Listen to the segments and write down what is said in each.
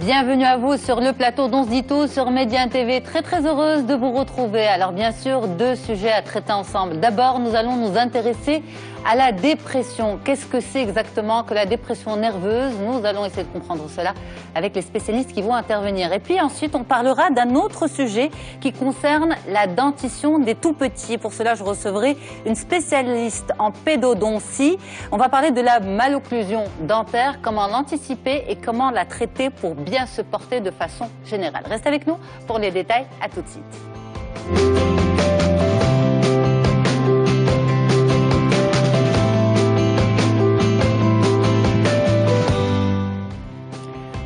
Bienvenue à vous sur le plateau d'On se dit tout sur Média TV. Très heureuse de vous retrouver. Alors bien sûr, deux sujets à traiter ensemble. D'abord, nous allons nous intéresser à la dépression. Qu'est-ce que c'est exactement que la dépression nerveuse? Nous allons essayer de comprendre cela avec les spécialistes qui vont intervenir. Et puis ensuite, on parlera d'un autre sujet qui concerne la dentition des tout-petits. Pour cela, je recevrai une spécialiste en pédodontie. On va parler de la malocclusion dentaire, comment l'anticiper et comment la traiter pour bien se porter de façon générale. Reste avec nous pour les détails. À tout de suite.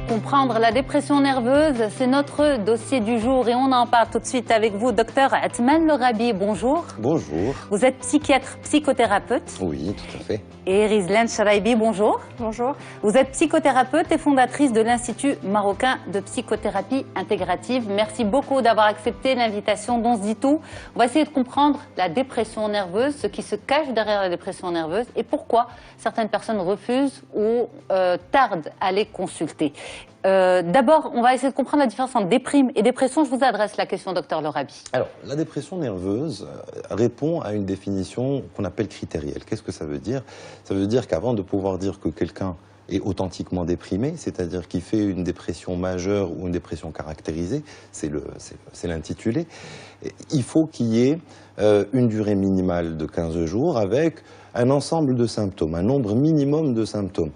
Comprendre la dépression nerveuse, c'est notre dossier du jour et on en parle tout de suite avec vous, docteur Atman Lorabi. Bonjour. Bonjour. Vous êtes psychiatre, psychothérapeute. Oui, tout à fait. Et Rizlan Charaibi, bonjour. Bonjour. Vous êtes psychothérapeute et fondatrice de l'Institut marocain de psychothérapie intégrative. Merci beaucoup d'avoir accepté l'invitation d'On se dit tout. On va essayer de comprendre la dépression nerveuse, ce qui se cache derrière la dépression nerveuse et pourquoi certaines personnes refusent ou tardent à les consulter. D'abord, on va essayer de comprendre la différence entre déprime et dépression. Je vous adresse la question, docteur Lorabi. Alors, la dépression nerveuse répond à une définition qu'on appelle critérielle. Qu'est-ce que ça veut dire? Ça veut dire qu'avant de pouvoir dire que quelqu'un est authentiquement déprimé, c'est-à-dire qu'il fait une dépression majeure ou une dépression caractérisée, c'est l'intitulé, il faut qu'il y ait une durée minimale de 15 jours avec un ensemble de symptômes, un nombre minimum de symptômes.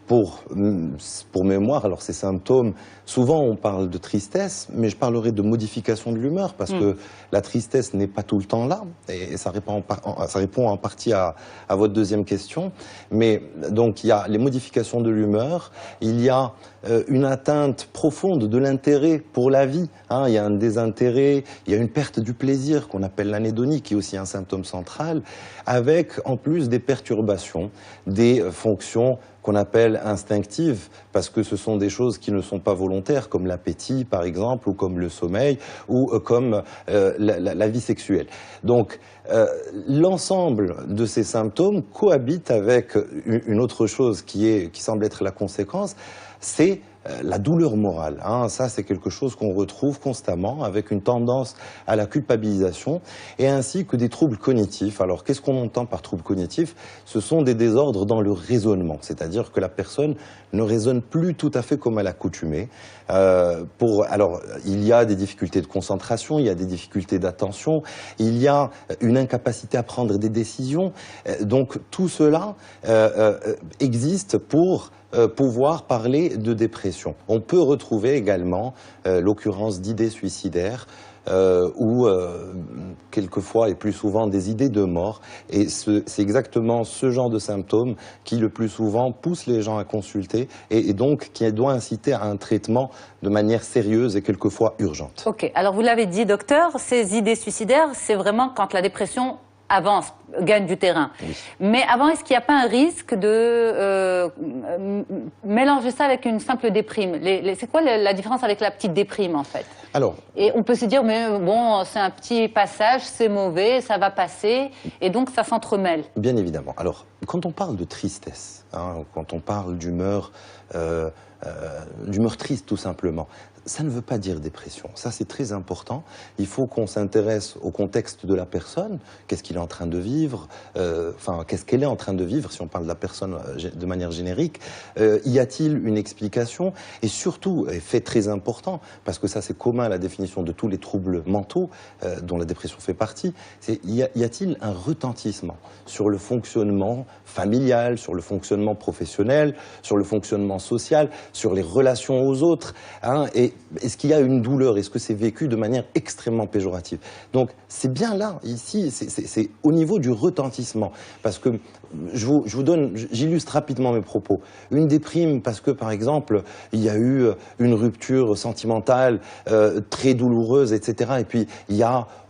Pour mémoire, alors ces symptômes, souvent on parle de tristesse, mais je parlerai de modification de l'humeur, parce que la tristesse n'est pas tout le temps là, et ça répond en partie à votre deuxième question. Mais donc il y a les modifications de l'humeur, il y a une atteinte profonde de l'intérêt pour la vie, hein, il y a un désintérêt, il y a une perte du plaisir qu'on appelle l'anédonie, qui est aussi un symptôme central, avec en plus des perturbations, des fonctions qu'on appelle instinctives, parce que ce sont des choses qui ne sont pas volontaires, comme l'appétit par exemple, ou comme le sommeil, ou comme la vie sexuelle. Donc l'ensemble de ces symptômes cohabite avec une autre chose qui semble être la conséquence, c'est la douleur morale, hein. Ça, c'est quelque chose qu'on retrouve constamment avec une tendance à la culpabilisation et ainsi que des troubles cognitifs. Alors, qu'est-ce qu'on entend par troubles cognitifs? Ce sont des désordres dans le raisonnement, c'est-à-dire que la personne ne raisonne plus tout à fait comme à l'accoutumée. Alors, il y a des difficultés de concentration, il y a des difficultés d'attention, il y a une incapacité à prendre des décisions. Donc, tout cela existe pour pouvoir parler de dépression. On peut retrouver également l'occurrence d'idées suicidaires ou quelquefois et plus souvent des idées de mort. Et c'est exactement ce genre de symptômes qui le plus souvent pousse les gens à consulter et donc qui doit inciter à un traitement de manière sérieuse et quelquefois urgente. Ok, alors vous l'avez dit, docteur, ces idées suicidaires, c'est vraiment quand la dépression avance, gagne du terrain. Oui. Mais avant, est-ce qu'il n'y a pas un risque de mélanger ça avec une simple déprime? C'est quoi la différence avec la petite déprime, en fait? Alors, et on peut se dire, mais bon, c'est un petit passage, c'est mauvais, ça va passer, et donc ça s'entremêle. Bien évidemment. Alors, quand on parle de tristesse, hein, quand on parle d'humeur triste tout simplement, ça ne veut pas dire dépression. Ça, c'est très important. Il faut qu'on s'intéresse au contexte de la personne. Qu'est-ce qu'il est en train de vivre? Qu'est-ce qu'elle est en train de vivre, si on parle de la personne de manière générique? Y a-t-il une explication? Et surtout, et fait très important, parce que ça, c'est commun à la définition de tous les troubles mentaux, dont la dépression fait partie, c'est y a-t-il un retentissement sur le fonctionnement familial, sur le fonctionnement professionnel, sur le fonctionnement social, sur les relations aux autres, hein, et est-ce qu'il y a une douleur? Est-ce que c'est vécu de manière extrêmement péjorative? Donc c'est bien là, ici, c'est au niveau du retentissement. Parce que j'illustre rapidement mes propos. Une déprime parce que, par exemple, il y a eu une rupture sentimentale très douloureuse, etc. Et puis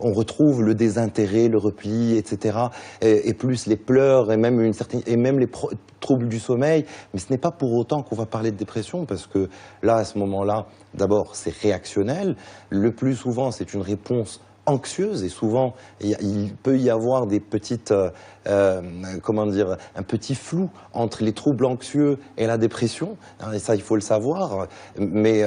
on retrouve le désintérêt, le repli, etc. Et plus les pleurs et même les troubles du sommeil. Mais ce n'est pas pour autant qu'on va parler de dépression, parce que là, à ce moment-là, d'abord, c'est réactionnel. Le plus souvent, c'est une réponse anxieuse et souvent il peut y avoir des petites, comment dire, un petit flou entre les troubles anxieux et la dépression, hein, et ça il faut le savoir, mais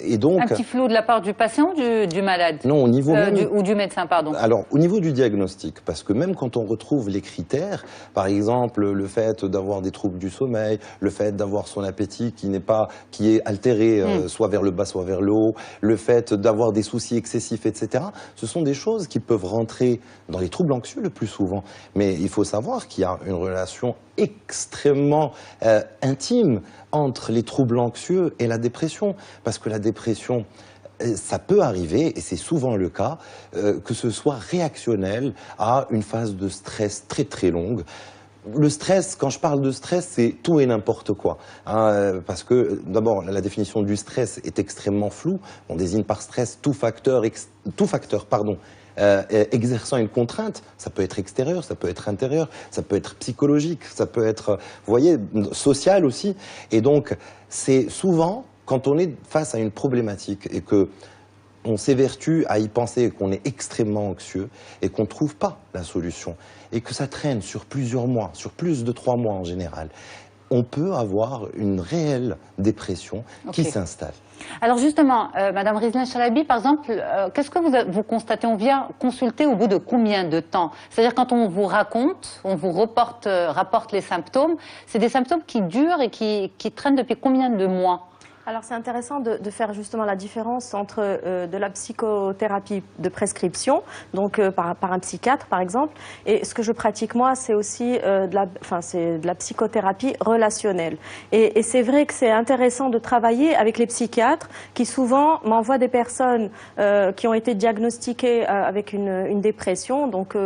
et donc... Un petit flou de la part du patient ou du malade? Non, au niveau ou du médecin, pardon. Alors, au niveau du diagnostic, parce que même quand on retrouve les critères, par exemple le fait d'avoir des troubles du sommeil, le fait d'avoir son appétit qui est altéré, soit vers le bas, soit vers le haut, le fait d'avoir des soucis excessifs, etc. Ce sont des choses qui peuvent rentrer dans les troubles anxieux le plus souvent. Mais il faut savoir qu'il y a une relation extrêmement intime entre les troubles anxieux et la dépression. Parce que la dépression, ça peut arriver, et c'est souvent le cas, que ce soit réactionnel à une phase de stress très très longue. Le stress, quand je parle de stress, c'est tout et n'importe quoi. Hein, parce que, d'abord, la définition du stress est extrêmement floue. On désigne par stress tout facteur exerçant une contrainte. Ça peut être extérieur, ça peut être intérieur, ça peut être psychologique, ça peut être, vous voyez, social aussi. Et donc, c'est souvent, quand on est face à une problématique et que on s'évertue à y penser qu'on est extrêmement anxieux et qu'on ne trouve pas la solution et que ça traîne sur plusieurs mois, sur plus de 3 mois en général, on peut avoir une réelle dépression qui s'installe. Alors justement, Madame Rizlan Chalabi, par exemple, qu'est-ce que vous constatez? On vient consulter au bout de combien de temps? C'est-à-dire quand on vous raconte, on vous rapporte les symptômes, c'est des symptômes qui durent et qui traînent depuis combien de mois? Alors c'est intéressant de faire justement la différence entre de la psychothérapie de prescription, donc par un psychiatre par exemple, et ce que je pratique moi, c'est aussi de la psychothérapie relationnelle. Et c'est vrai que c'est intéressant de travailler avec les psychiatres qui souvent m'envoient des personnes qui ont été diagnostiquées avec une dépression, donc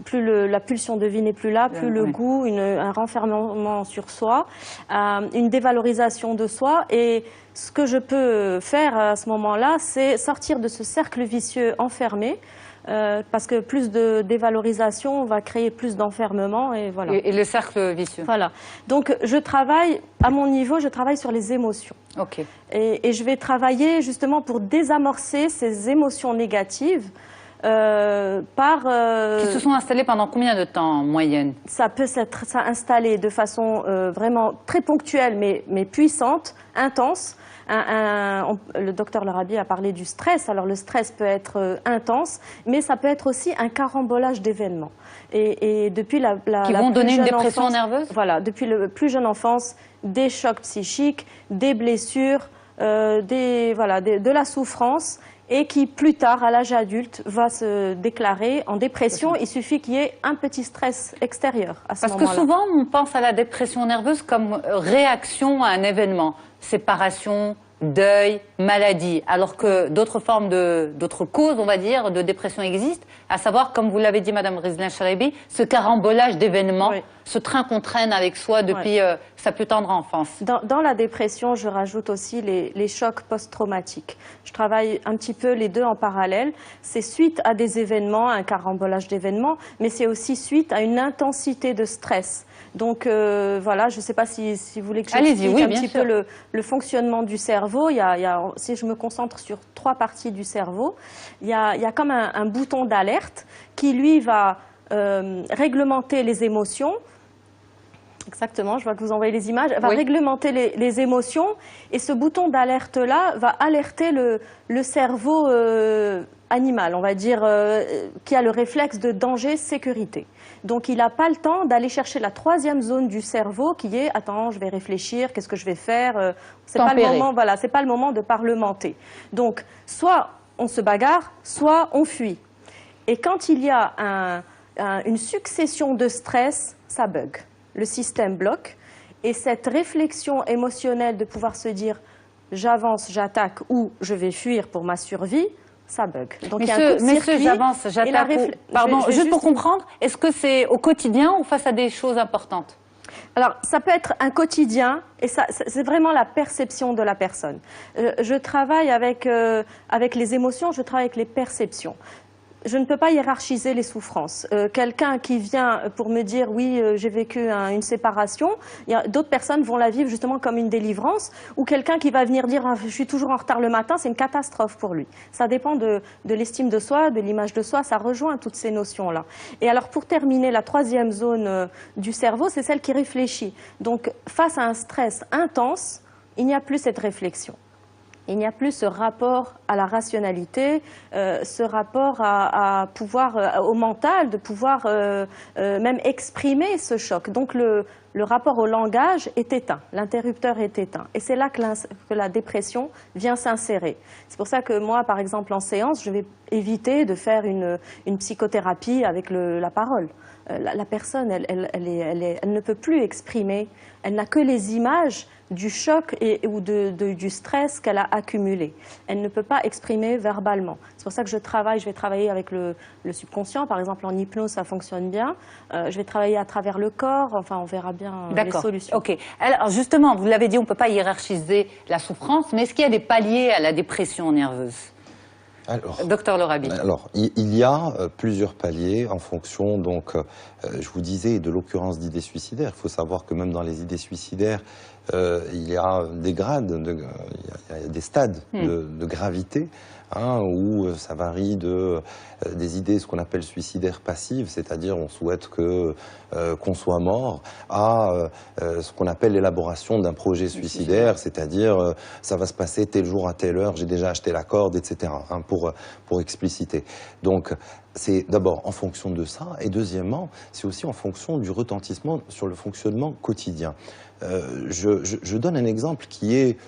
plus la pulsion de vie n'est plus là, plus le goût, un renfermement sur soi, une dévalorisation de soi. Et ce que je peux faire à ce moment-là, c'est sortir de ce cercle vicieux enfermé, parce que plus de dévalorisation va créer plus d'enfermement. Et voilà. Et le cercle vicieux. Voilà. Donc je travaille, à mon niveau, je travaille sur les émotions. Ok. Et je vais travailler justement pour désamorcer ces émotions négatives. Qui se sont installés pendant combien de temps en moyenne? Ça peut s'être installé de façon vraiment très ponctuelle mais puissante, intense. Le docteur Larabi a parlé du stress. Alors le stress peut être intense, mais ça peut être aussi un carambolage d'événements. Et depuis qui vont donner une dépression nerveuse? Voilà, depuis la plus jeune enfance, des chocs psychiques, des blessures, de la souffrance, et qui, plus tard, à l'âge adulte, va se déclarer en dépression. Il suffit qu'il y ait un petit stress extérieur à ce moment-là. Parce que souvent, on pense à la dépression nerveuse comme réaction à un événement. Séparation, deuil, maladie. Alors que d'autres d'autres causes, on va dire, de dépression existent. À savoir, comme vous l'avez dit, Madame Rizlan Chalabi, ce carambolage d'événements, ce train qu'on traîne avec soi depuis sa plus tendre enfance. Dans la dépression, je rajoute aussi les chocs post-traumatiques. Je travaille un petit peu les deux en parallèle. C'est suite à des événements, un carambolage d'événements, mais c'est aussi suite à une intensité de stress. Donc voilà, je ne sais pas si vous voulez que j'explique un petit peu le fonctionnement du cerveau. Si je me concentre sur 3 parties du cerveau, il y a comme un bouton d'alerte qui, lui, va réglementer les émotions. Exactement, je vois que vous envoyez les images. Va réglementer les émotions, et ce bouton d'alerte-là va alerter le cerveau animal, on va dire, qui a le réflexe de danger-sécurité. Donc il n'a pas le temps d'aller chercher la 3e zone du cerveau qui est « attends, je vais réfléchir, qu'est-ce que je vais faire ?» C'est pas le moment, voilà, c'est pas le moment de parlementer. Donc soit on se bagarre, soit on fuit. Et quand il y a une succession de stress, ça bug. Le système bloque, et cette réflexion émotionnelle de pouvoir se dire « j'avance, j'attaque » ou « je vais fuir pour ma survie », ça bug. Donc, monsieur, j'avance, j'attaque. Pardon, juste pour comprendre, est-ce que c'est au quotidien ou face à des choses importantes? Alors, ça peut être un quotidien, et c'est vraiment la perception de la personne. Je travaille avec les émotions, je travaille avec les perceptions. je ne peux pas hiérarchiser les souffrances. Quelqu'un qui vient pour me dire oui, j'ai vécu une séparation, d'autres personnes vont la vivre justement comme une délivrance, ou quelqu'un qui va venir dire je suis toujours en retard le matin, c'est une catastrophe pour lui. Ça dépend de l'estime de soi, de l'image de soi, ça rejoint toutes ces notions-là. Et alors pour terminer, la troisième zone du cerveau, c'est celle qui réfléchit. Donc face à un stress intense, il n'y a plus cette réflexion. Il n'y a plus ce rapport à la rationalité, ce rapport au mental, de pouvoir même exprimer ce choc. Donc le rapport au langage est éteint, l'interrupteur est éteint. Et c'est là que la dépression vient s'insérer. C'est pour ça que moi, par exemple, en séance, je vais éviter de faire une psychothérapie avec la parole. La personne, elle ne peut plus exprimer, elle n'a que les images du choc ou du stress qu'elle a accumulé. Elle ne peut pas exprimer verbalement. C'est pour ça que je vais travailler avec le subconscient. Par exemple, en hypnose, ça fonctionne bien. Je vais travailler à travers le corps. Enfin, on verra bien les solutions. Ok. Alors, justement, vous l'avez dit, on ne peut pas hiérarchiser la souffrance, mais est-ce qu'il y a des paliers à la dépression nerveuse ? Alors, Docteur Lorabi. Alors, il y a plusieurs paliers en fonction, donc, je vous disais, de l'occurrence d'idées suicidaires. Il faut savoir que même dans les idées suicidaires, il y a des grades, il y a des stades de gravité, où ça varie des idées, ce qu'on appelle suicidaires passives, c'est-à-dire on souhaite qu'on soit mort, à ce qu'on appelle l'élaboration d'un projet suicidaire, c'est-à-dire ça va se passer tel jour à telle heure, j'ai déjà acheté la corde, etc., pour expliciter. Donc, c'est d'abord en fonction de ça, et deuxièmement, c'est aussi en fonction du retentissement sur le fonctionnement quotidien. Je donne un exemple qui est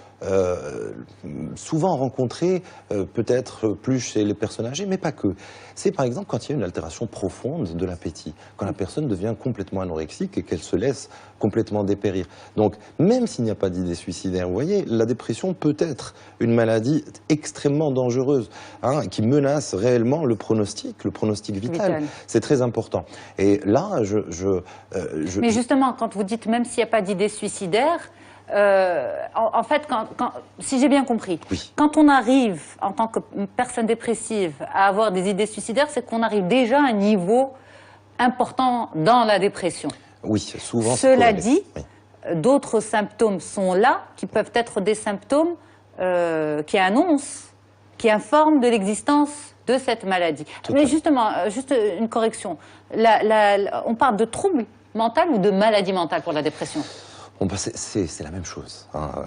souvent rencontré, peut-être plus chez les personnes âgées, mais pas que. C'est par exemple quand il y a une altération profonde de l'appétit, quand la personne devient complètement anorexique et qu'elle se laisse complètement dépérir. Donc, même s'il n'y a pas d'idée suicidaire, vous voyez, la dépression peut être une maladie extrêmement dangereuse, qui menace réellement le pronostic vital. C'est très important. Et là, Mais justement, quand vous dites même s'il n'y a pas d'idée suicidaire, en fait, si j'ai bien compris, oui, quand on arrive en tant que personne dépressive à avoir des idées suicidaires, c'est qu'on arrive déjà à un niveau important dans la dépression. Oui, souvent. Cela dit, oui, d'autres symptômes sont là, qui peuvent être des symptômes qui annoncent, qui informent de l'existence de cette maladie. Mais justement, juste une correction, on parle de trouble mental ou de maladie mentale pour la dépression ? C'est la même chose,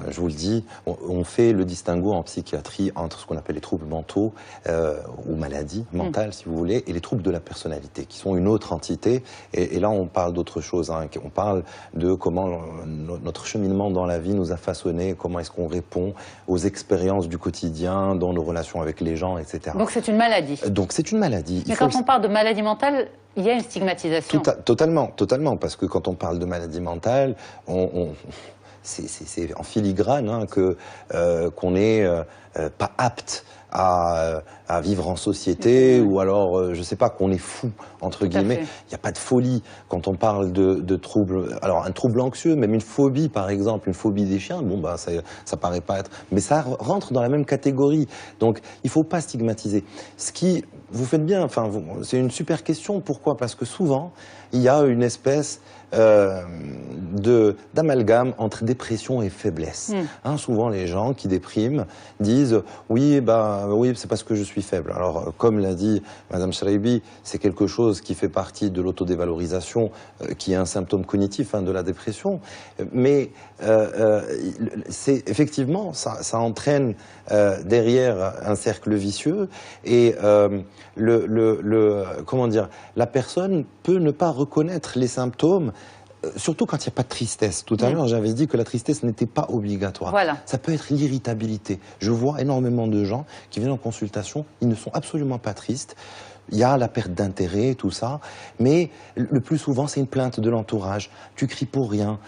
je vous le dis. On fait le distinguo en psychiatrie entre ce qu'on appelle les troubles mentaux ou maladies mentales, si vous voulez, et les troubles de la personnalité, qui sont une autre entité. Et là, on parle d'autre chose. On parle de comment notre cheminement dans la vie nous a façonné, comment est-ce qu'on répond aux expériences du quotidien, dans nos relations avec les gens, etc. Donc c'est une maladie. Donc c'est une maladie. Mais quand on parle de maladie mentale, il y a une stigmatisation. Totalement, parce que quand on parle de maladie mentale, c'est en filigrane qu'on n'est pas apte à vivre en société, ou alors, je ne sais pas, qu'on est fou, entre guillemets. Il n'y a pas de folie quand on parle de troubles. Alors, un trouble anxieux, même une phobie, par exemple, une phobie des chiens, bon, bah, ça paraît pas être... Mais ça rentre dans la même catégorie. Donc, il ne faut pas stigmatiser. Vous faites bien, enfin, c'est une super question. Pourquoi ? Parce que souvent, il y a une espèce d'amalgame entre dépression et faiblesse. Souvent, les gens qui dépriment disent oui, c'est parce que je suis faible. Alors, comme l'a dit Madame Cheraibi, c'est quelque chose qui fait partie de l'autodévalorisation, qui est un symptôme cognitif de la dépression. Mais effectivement, ça entraîne derrière un cercle vicieux, et comment dire, la personne peut ne pas reconnaître les symptômes, surtout quand il n'y a pas de tristesse. Tout à l'heure, j'avais dit que la tristesse n'était pas obligatoire. Voilà. Ça peut être l'irritabilité. Je vois énormément de gens qui viennent en consultation, ils ne sont absolument pas tristes. Il y a la perte d'intérêt, tout ça, mais le plus souvent, c'est une plainte de l'entourage. Tu cries pour rien,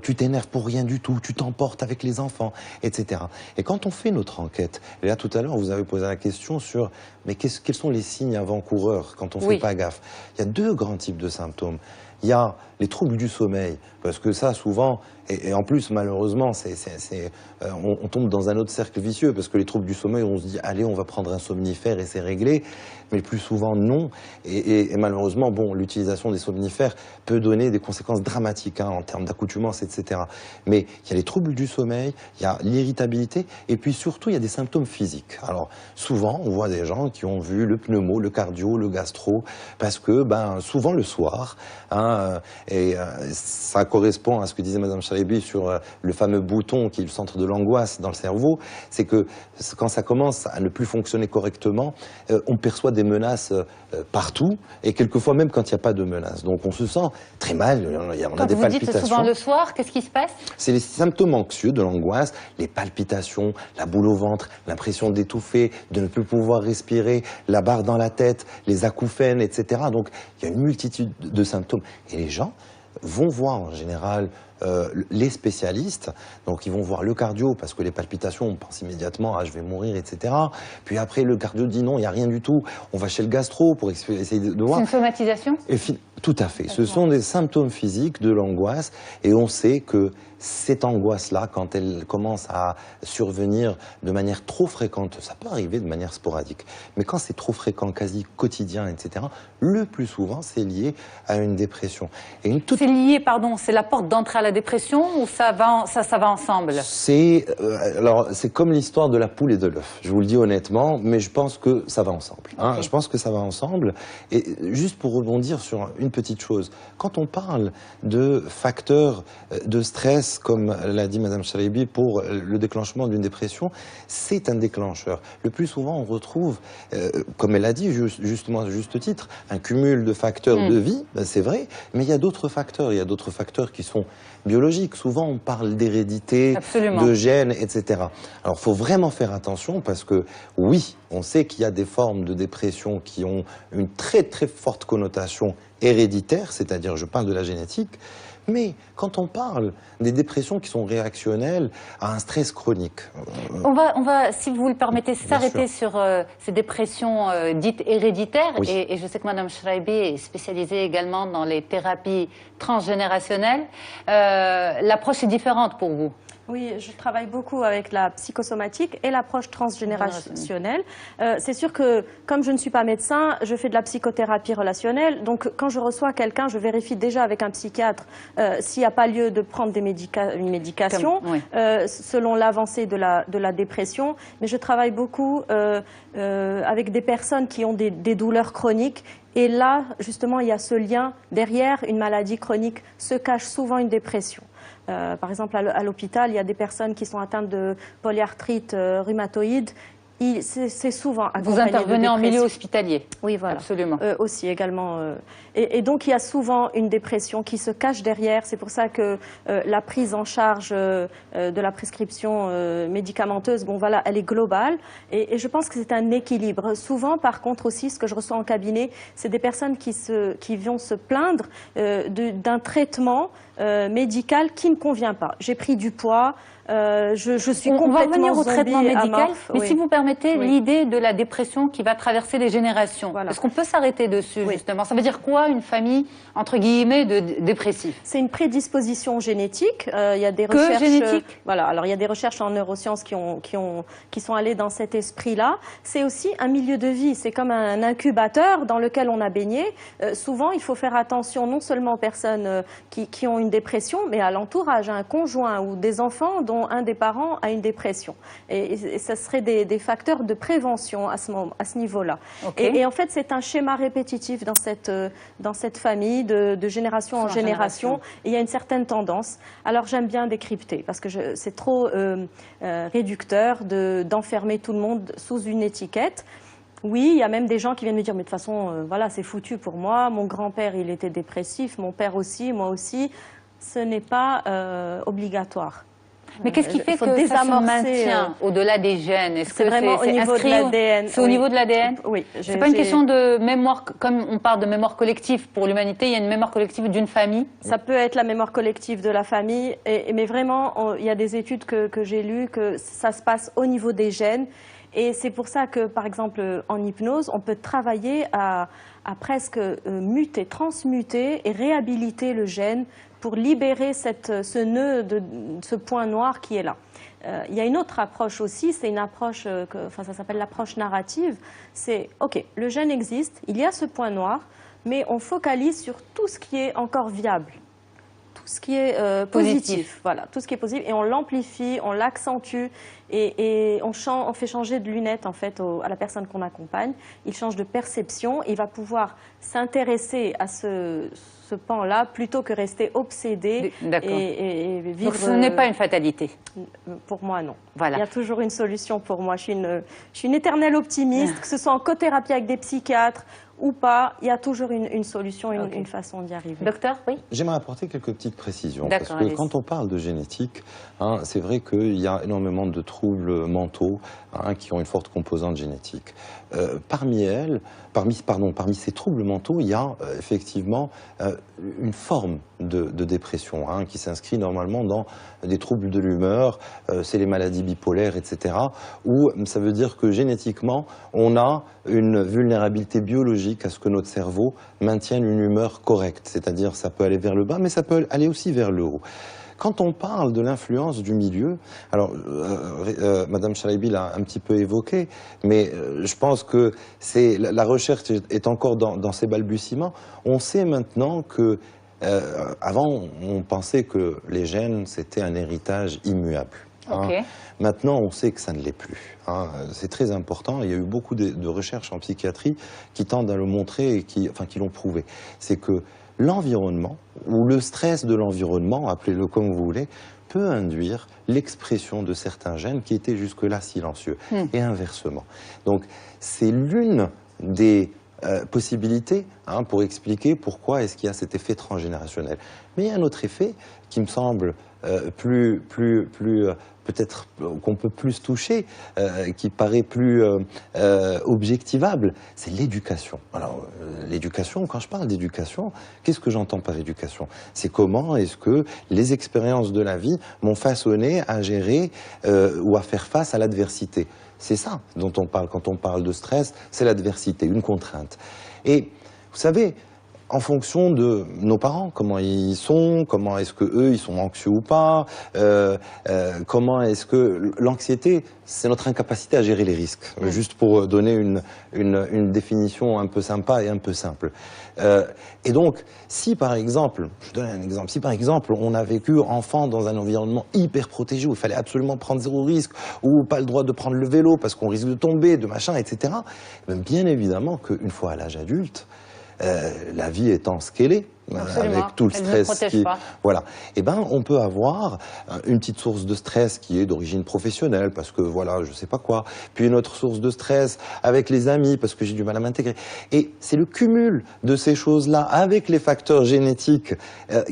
tu t'énerves pour rien du tout, tu t'emportes avec les enfants, etc. Et quand on fait notre enquête, et là tout à l'heure, vous avez posé la question sur, mais quels sont les signes avant-coureurs quand on ne fait pas gaffe ? Il y a deux grands types de symptômes. Il y a les troubles du sommeil, parce que ça, souvent, et en plus, malheureusement, on tombe dans un autre cercle vicieux, parce que les troubles du sommeil, on se dit, allez, on va prendre un somnifère et c'est réglé, mais le plus souvent, non. Et malheureusement, bon, l'utilisation des somnifères peut donner des conséquences dramatiques en termes d'accoutumance, etc. Mais il y a les troubles du sommeil, il y a l'irritabilité, et puis surtout, il y a des symptômes physiques. Alors, souvent, on voit des gens qui ont vu le pneumo, le cardio, le gastro, parce que, souvent le soir, ça correspond à ce que disait Madame Chalebi sur le fameux bouton qui est le centre de l'angoisse dans le cerveau, c'est que quand ça commence à ne plus fonctionner correctement, on perçoit des menaces partout, et quelquefois même quand il n'y a pas de menaces. Donc on se sent très mal, on a des palpitations. Quand vous dites souvent le soir, qu'est-ce qui se passe? C'est les symptômes anxieux de l'angoisse, les palpitations, la boule au ventre, l'impression d'étouffer, de ne plus pouvoir respirer, la barre dans la tête, les acouphènes, etc. Donc il y a une multitude de symptômes. Et les gens vont voir en général les spécialistes, donc ils vont voir le cardio parce que les palpitations, on pense immédiatement je vais mourir, etc. Puis après le cardio dit non, il n'y a rien du tout, on va chez le gastro pour essayer de voir. C'est une somatisation? Tout à fait, ce sont des symptômes physiques de l'angoisse, et on sait que cette angoisse-là, quand elle commence à survenir de manière trop fréquente, ça peut arriver de manière sporadique, mais quand c'est trop fréquent, quasi quotidien, etc., le plus souvent, c'est lié à une dépression. C'est lié, pardon, c'est la porte d'entrée à la dépression, ou ça va ensemble? C'est comme l'histoire de la poule et de l'œuf, je vous le dis honnêtement, mais je pense que ça va ensemble. Okay. Je pense que ça va ensemble. Et juste pour rebondir sur une petite chose, quand on parle de facteurs de stress, comme l'a dit Madame Chalebi, pour le déclenchement d'une dépression, c'est un déclencheur. Le plus souvent, on retrouve, comme elle a dit justement à juste titre, un cumul de facteurs de vie, c'est vrai, mais il y a d'autres facteurs. Il y a d'autres facteurs qui sont biologiques. Souvent, on parle d'hérédité, de gènes, etc. Alors, il faut vraiment faire attention parce que, oui, on sait qu'il y a des formes de dépression qui ont une très très forte connotation héréditaire, c'est-à-dire, je parle de la génétique, mais quand on parle des dépressions qui sont réactionnelles à un stress chronique... On va, si vous le permettez, s'arrêter sur ces dépressions dites héréditaires. Oui. Et je sais que Mme Chalebi est spécialisée également dans les thérapies transgénérationnelles. L'approche est différente pour vous? Oui, je travaille beaucoup avec la psychosomatique et l'approche transgénérationnelle. C'est sûr que, comme je ne suis pas médecin, je fais de la psychothérapie relationnelle. Donc, quand je reçois quelqu'un, je vérifie déjà avec un psychiatre s'il n'y a pas lieu de prendre une médication, selon l'avancée de la dépression. Mais je travaille beaucoup avec des personnes qui ont des douleurs chroniques. Et là, justement, il y a ce lien. Derrière une maladie chronique se cache souvent une dépression. Par exemple, à l'hôpital, il y a des personnes qui sont atteintes de polyarthrite rhumatoïde. C'est souvent accompagné de dépression. Vous intervenez en milieu hospitalier? Oui, voilà. Absolument. Aussi, également. Et donc, il y a souvent une dépression qui se cache derrière. C'est pour ça que la prise en charge de la prescription médicamenteuse, bon, voilà, elle est globale. Et je pense que c'est un équilibre. Souvent, par contre, aussi, ce que je reçois en cabinet, c'est des personnes qui vont se plaindre d'un traitement médical qui ne convient pas. J'ai pris du poids. Je suis complètement On va revenir au traitement médical, mais oui. Si vous permettez, l'idée de la dépression qui va traverser les générations, est-ce qu'on peut s'arrêter dessus, justement? Ça veut dire quoi, une famille, entre guillemets, de dépressifs? C'est une prédisposition génétique. Il y a des recherches... génétique? Voilà, alors il y a des recherches en neurosciences qui sont allées dans cet esprit-là. C'est aussi un milieu de vie, c'est comme un incubateur dans lequel on a baigné. Souvent, il faut faire attention non seulement aux personnes qui ont une dépression, mais à l'entourage, à un conjoint ou des enfants dont un des parents a une dépression. Et ça serait des facteurs de prévention à ce niveau-là. Okay. Et en fait, c'est un schéma répétitif dans cette famille de génération en génération. Et il y a une certaine tendance. Alors j'aime bien décrypter parce que c'est trop réducteur d'enfermer tout le monde sous une étiquette. Oui, il y a même des gens qui viennent me dire, mais de toute façon, voilà, c'est foutu pour moi. Mon grand-père, il était dépressif, mon père aussi, moi aussi. Ce n'est pas obligatoire. Mais qu'est-ce qui fait que ça se maintient au-delà des gènes? Est-ce que c'est vraiment au niveau de l'ADN? C'est au niveau de l'ADN? Oui. C'est pas une question de mémoire, comme on parle de mémoire collective pour l'humanité, il y a une mémoire collective d'une famille? Ça peut être la mémoire collective de la famille, mais vraiment, il y a des études que j'ai lues que ça se passe au niveau des gènes. Et c'est pour ça que, par exemple, en hypnose, on peut travailler à presque muter, transmuter et réhabiliter le gène pour libérer ce nœud, ce point noir qui est là. Il y a une autre approche aussi, c'est une approche, ça s'appelle l'approche narrative. C'est, OK, le gène existe, il y a ce point noir, mais on focalise sur tout ce qui est encore viable. Tout ce qui est positif, voilà, tout ce qui est positif, et on l'amplifie, on l'accentue, et on fait changer de lunettes en fait à la personne qu'on accompagne. Il change de perception, il va pouvoir s'intéresser à ce pan-là plutôt que rester obsédé et vivre. Donc ce n'est pas une fatalité? Pour moi, non. Voilà. Il y a toujours une solution pour moi. Je suis une éternelle optimiste, que ce soit en cothérapie avec des psychiatres ou pas, il y a toujours une solution, une façon d'y arriver. Docteur, oui? J'aimerais apporter quelques petites précisions. Parce que quand on parle de génétique, c'est vrai qu'il y a énormément de troubles mentaux qui ont une forte composante génétique. Parmi ces troubles mentaux, il y a effectivement une forme de dépression qui s'inscrit normalement dans des troubles de l'humeur, c'est les maladies bipolaires, etc., où ça veut dire que génétiquement, on a une vulnérabilité biologique à ce que notre cerveau maintienne une humeur correcte, c'est-à-dire ça peut aller vers le bas, mais ça peut aller aussi vers le haut. Quand on parle de l'influence du milieu, alors Madame Chalabi l'a un petit peu évoqué, mais je pense que la recherche est encore dans ses balbutiements. On sait maintenant que avant, on pensait que les gènes, c'était un héritage immuable. Maintenant, on sait que ça ne l'est plus. C'est très important. Il y a eu beaucoup de recherches en psychiatrie qui tendent à le montrer et qui l'ont prouvé. C'est que l'environnement, ou le stress de l'environnement, appelez-le comme vous voulez, peut induire l'expression de certains gènes qui étaient jusque-là silencieux, et inversement. Donc, c'est l'une des possibilités pour expliquer pourquoi est-ce qu'il y a cet effet transgénérationnel. Mais il y a un autre effet qui me semble peut-être qu'on peut plus toucher, qui paraît plus objectivable, c'est l'éducation. Alors, l'éducation, quand je parle d'éducation, qu'est-ce que j'entends par éducation? C'est comment est-ce que les expériences de la vie m'ont façonné à gérer ou à faire face à l'adversité. C'est ça dont on parle quand on parle de stress, c'est l'adversité, une contrainte. Et vous savez, en fonction de nos parents, comment ils sont, comment est-ce que eux ils sont anxieux ou pas, comment est-ce que l'anxiété, c'est notre incapacité à gérer les risques. Juste pour donner une définition un peu sympa et un peu simple. Et donc, si par exemple, je donne un exemple, si par exemple on a vécu enfant dans un environnement hyper protégé où il fallait absolument prendre zéro risque, ou pas le droit de prendre le vélo parce qu'on risque de tomber, de machin, etc. Bien évidemment qu'une fois à l'âge adulte, la vie étant ce qu'elle est, avec tout le stress qui... Voilà. Eh ben, on peut avoir une petite source de stress qui est d'origine professionnelle, parce que voilà, je sais pas quoi, puis une autre source de stress avec les amis, parce que j'ai du mal à m'intégrer. Et c'est le cumul de ces choses-là avec les facteurs génétiques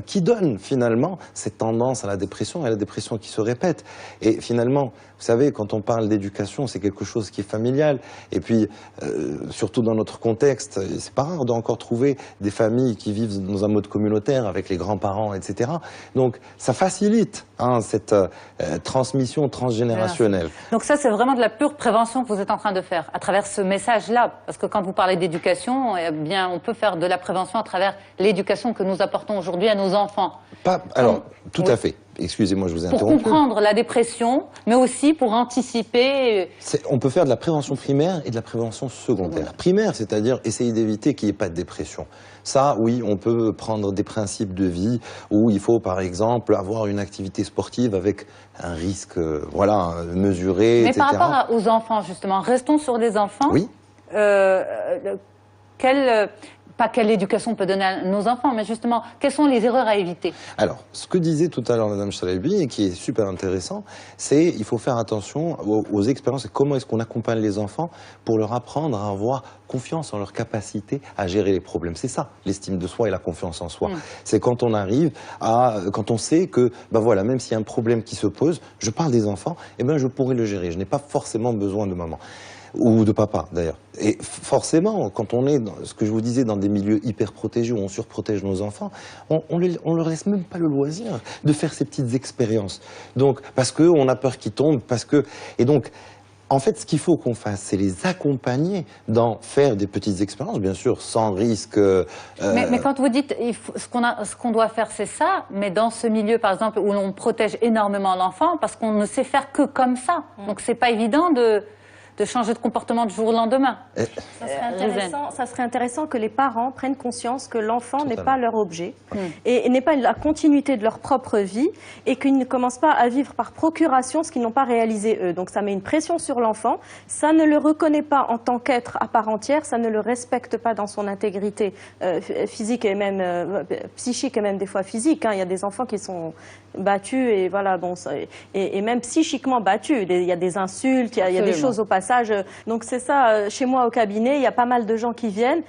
qui donne finalement cette tendance à la dépression, et à la dépression qui se répète. Et finalement, vous savez, quand on parle d'éducation, c'est quelque chose qui est familial. Et puis, surtout dans notre contexte, c'est pas rare d'encore trouver des familles qui vivent dans un mode communautaire avec les grands-parents, etc. Donc, ça facilite cette transmission transgénérationnelle. Donc ça, c'est vraiment de la pure prévention que vous êtes en train de faire, à travers ce message-là. Parce que quand vous parlez d'éducation, eh bien, on peut faire de la prévention à travers l'éducation que nous apportons aujourd'hui à nos enfants. Alors, tout à fait. Excusez-moi, je vous ai interrompu. Pour comprendre la dépression, mais aussi pour anticiper... On peut faire de la prévention primaire et de la prévention secondaire. Primaire, c'est-à-dire essayer d'éviter qu'il n'y ait pas de dépression. Ça, oui, on peut prendre des principes de vie où il faut, par exemple, avoir une activité sportive avec un risque mesuré, mais etc. par rapport aux enfants, justement, restons sur des enfants. Oui. pas quelle éducation on peut donner à nos enfants, mais justement, quelles sont les erreurs à éviter? Alors, ce que disait tout à l'heure Madame Chalabi, et qui est super intéressant, c'est qu'il faut faire attention aux expériences et comment est-ce qu'on accompagne les enfants pour leur apprendre à avoir confiance en leur capacité à gérer les problèmes. C'est ça, l'estime de soi et la confiance en soi. C'est quand on arrive quand on sait que, ben voilà, même s'il y a un problème qui se pose, je parle des enfants, et ben je pourrai le gérer. Je n'ai pas forcément besoin de maman. Ou de papa d'ailleurs. Et forcément, quand on est dans ce que je vous disais, dans des milieux hyper protégés où on surprotège nos enfants, on leur laisse même pas le loisir de faire ces petites expériences. Donc, parce qu'on a peur qu'ils tombent, et donc, en fait, ce qu'il faut qu'on fasse, c'est les accompagner dans faire des petites expériences, bien sûr, sans risque. Mais quand vous dites ce qu'on doit faire, c'est ça, mais dans ce milieu, par exemple, où l'on protège énormément l'enfant, parce qu'on ne sait faire que comme ça. Donc, c'est pas évident de changer de comportement du jour au lendemain. Ça serait intéressant que les parents prennent conscience que l'enfant n'est pas leur objet et n'est pas la continuité de leur propre vie et qu'ils ne commencent pas à vivre par procuration ce qu'ils n'ont pas réalisé eux. Donc ça met une pression sur l'enfant, ça ne le reconnaît pas en tant qu'être à part entière, ça ne le respecte pas dans son intégrité physique et même psychique et même des fois physique. Il y a des enfants qui sont battus et voilà, bon, et même psychiquement battus. Il y a des insultes, il y a des choses au passage. Donc c'est ça, chez moi au cabinet, il y a pas mal de gens qui viennent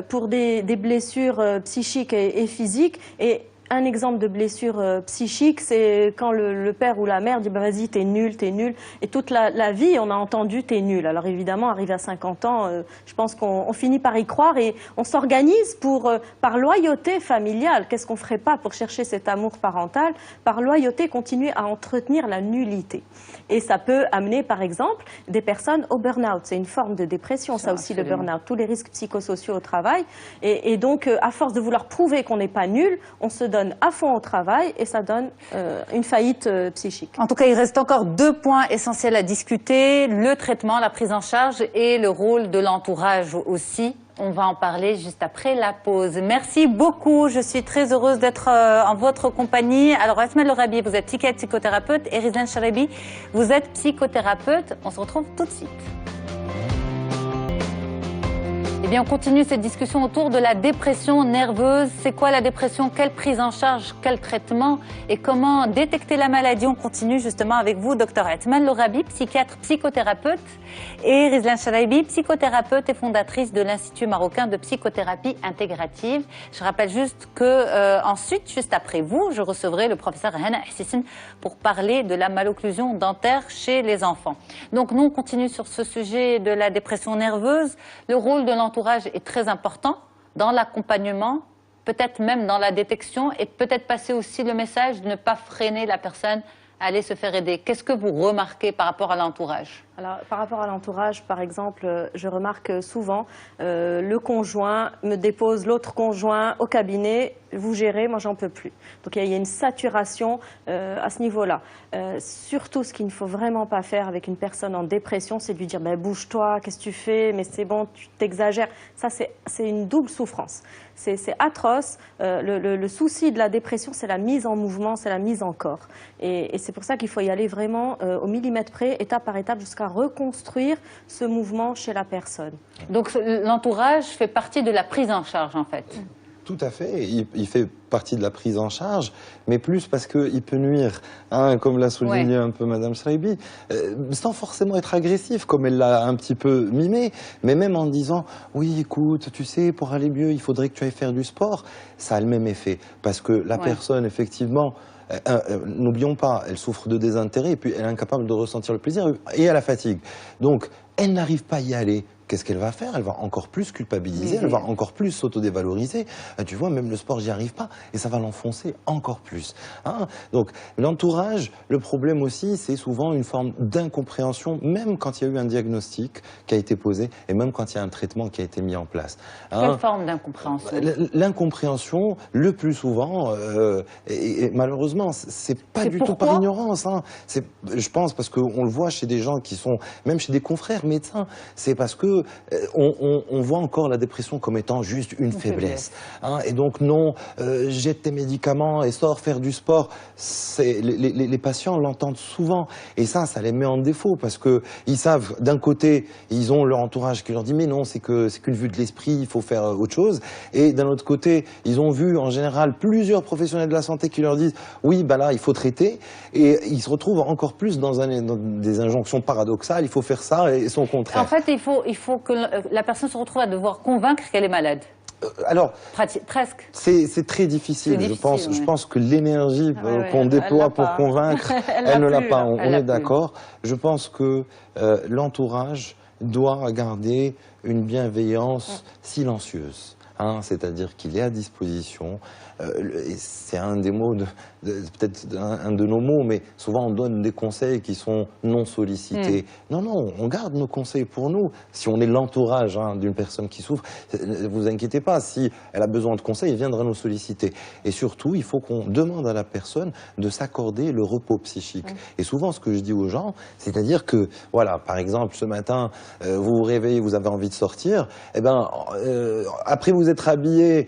pour des blessures psychiques et physiques. Et un exemple de blessure psychique, c'est quand le père ou la mère dit bah, « vas-y, t'es nul, t'es nul ». Et toute la vie, on a entendu « t'es nul ». Alors évidemment, arrivé à 50 ans, je pense qu'on finit par y croire et on s'organise par loyauté familiale. Qu'est-ce qu'on ne ferait pas pour chercher cet amour parental? Par loyauté, continuer à entretenir la nullité. Et ça peut amener, par exemple, des personnes au burn-out. C'est une forme de dépression, ça aussi, absolument. Le burn-out. Tous les risques psychosociaux au travail. Et donc, à force de vouloir prouver qu'on n'est pas nul, on se donne à fond au travail et ça donne une faillite psychique. En tout cas, il reste encore 2 points essentiels à discuter, le traitement, la prise en charge et le rôle de l'entourage aussi. On va en parler juste après la pause. Merci beaucoup, je suis très heureuse d'être en votre compagnie. Alors Asma El Rabi, vous êtes psychiatre, psychothérapeute, et Rizlan Chalabi, vous êtes psychothérapeute. On se retrouve tout de suite. Eh bien, on continue cette discussion autour de la dépression nerveuse. C'est quoi la dépression? Quelle prise en charge? Quel traitement? Et comment détecter la maladie? On continue justement avec vous, Dr Asma El Rabi, psychiatre, psychothérapeute, et Rizlan Chalabi, psychothérapeute et fondatrice de l'Institut marocain de psychothérapie intégrative. Je rappelle juste que ensuite, juste après vous, je recevrai le professeur Hana Hsissine pour parler de la malocclusion dentaire chez les enfants. Donc nous, on continue sur ce sujet de la dépression nerveuse. Le rôle de l'entourage est très important dans l'accompagnement, peut-être même dans la détection, et peut-être passer aussi le message de ne pas freiner la personne à aller se faire aider. Qu'est-ce que vous remarquez par rapport à l'entourage? Alors, par rapport à l'entourage, par exemple, je remarque souvent le conjoint me dépose l'autre conjoint au cabinet, vous gérez, moi j'en peux plus. Donc il y a une saturation à ce niveau-là. Surtout, ce qu'il ne faut vraiment pas faire avec une personne en dépression, c'est de lui dire ben, bouge-toi, qu'est-ce que tu fais, mais c'est bon, tu t'exagères. Ça, c'est une double souffrance. C'est atroce. Le souci de la dépression, c'est la mise en mouvement, c'est la mise en corps. Et c'est pour ça qu'il faut y aller vraiment au millimètre près, étape par étape, jusqu'à reconstruire ce mouvement chez la personne. Donc l'entourage fait partie de la prise en charge, en fait. Tout à fait, il fait partie de la prise en charge, mais plus parce qu'il peut nuire, hein, comme l'a souligné un peu Madame Chalabi, sans forcément être agressif, comme elle l'a un petit peu mimé, mais même en disant « oui, écoute, tu sais, pour aller mieux, il faudrait que tu ailles faire du sport », ça a le même effet, parce que la personne, effectivement, n'oublions pas, elle souffre de désintérêt, et puis elle est incapable de ressentir le plaisir, et à la fatigue. Donc, elle n'arrive pas à y aller. Qu'est-ce qu'elle va faire? Elle va encore plus culpabiliser, elle va encore plus s'autodévaloriser. Tu vois, même le sport, j'y arrive pas. Et ça va l'enfoncer encore plus. Hein? Donc, l'entourage, le problème aussi, c'est souvent une forme d'incompréhension, même quand il y a eu un diagnostic qui a été posé, et même quand il y a un traitement qui a été mis en place. Hein? Quelle forme d'incompréhension? L'incompréhension, le plus souvent, et malheureusement, c'est pas du tout par ignorance. Hein. Je pense parce qu'on le voit chez des gens qui sont, même chez des confrères médecins, c'est parce que que on voit encore la dépression comme étant juste une faiblesse. Hein, et donc non, jette tes médicaments et sors faire du sport. Les patients l'entendent souvent. Et ça les met en défaut parce qu'ils savent, d'un côté, ils ont leur entourage qui leur dit mais non, c'est qu'une vue de l'esprit, il faut faire autre chose. Et d'un autre côté, ils ont vu en général plusieurs professionnels de la santé qui leur disent oui, bah là, il faut traiter. Et ils se retrouvent encore plus dans des injonctions paradoxales, il faut faire ça et son contraire. En fait, il faut que la personne se retrouve à devoir convaincre qu'elle est malade. Alors, presque. C'est très difficile. Je pense que l'énergie qu'on déploie pour convaincre, elle ne l'a pas. On est d'accord. Je pense que l'entourage doit garder une bienveillance silencieuse. Hein, c'est-à-dire qu'il est à disposition. C'est un des mots, peut-être un de nos mots, mais souvent on donne des conseils qui sont non sollicités. Non, on garde nos conseils pour nous. Si on est l'entourage d'une personne qui souffre, ne vous inquiétez pas, si elle a besoin de conseils, elle viendra nous solliciter. Et surtout, il faut qu'on demande à la personne de s'accorder le repos psychique. Et souvent, ce que je dis aux gens, c'est-à-dire que, voilà, par exemple, ce matin, vous vous réveillez, vous avez envie de sortir, eh ben, après vous être habillé,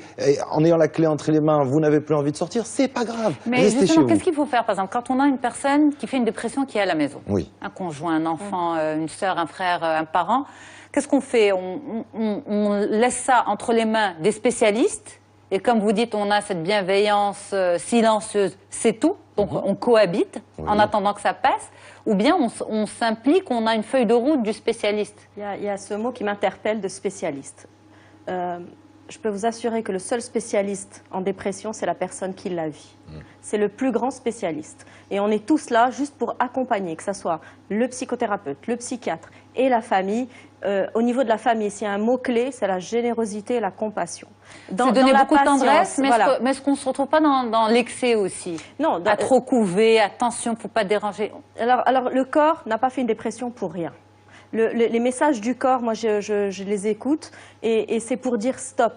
en ayant la clé entre les mains, vous n'avez plus envie de sortir, c'est pas grave. Mais justement, qu'est-ce qu'il faut faire, par exemple, quand on a une personne qui fait une dépression qui est à la maison, un conjoint, un enfant, une sœur, un frère, un parent, qu'est-ce qu'on fait? On laisse ça entre les mains des spécialistes, et comme vous dites, on a cette bienveillance silencieuse, c'est tout, donc on cohabite en attendant que ça passe, ou bien on s'implique, on a une feuille de route du spécialiste. Il y a ce mot qui m'interpelle, de spécialiste. Je peux vous assurer que le seul spécialiste en dépression, c'est la personne qui la vit. C'est le plus grand spécialiste. Et on est tous là juste pour accompagner, que ce soit le psychothérapeute, le psychiatre et la famille. Au niveau de la famille, s'il y a un mot-clé, c'est la générosité et la compassion. C'est donner beaucoup de tendresse, mais est-ce qu'on ne se retrouve pas dans l'excès aussi? Non. À trop couver, attention, il ne faut pas déranger. Alors, le corps n'a pas fait une dépression pour rien. Les messages du corps, moi je les écoute et c'est pour dire stop.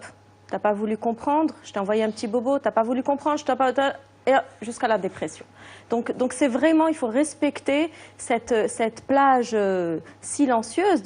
T'as pas voulu comprendre, je t'ai envoyé un petit bobo, t'as pas voulu comprendre, je t'ai pas... Et jusqu'à la dépression. Donc c'est vraiment, il faut respecter cette plage silencieuse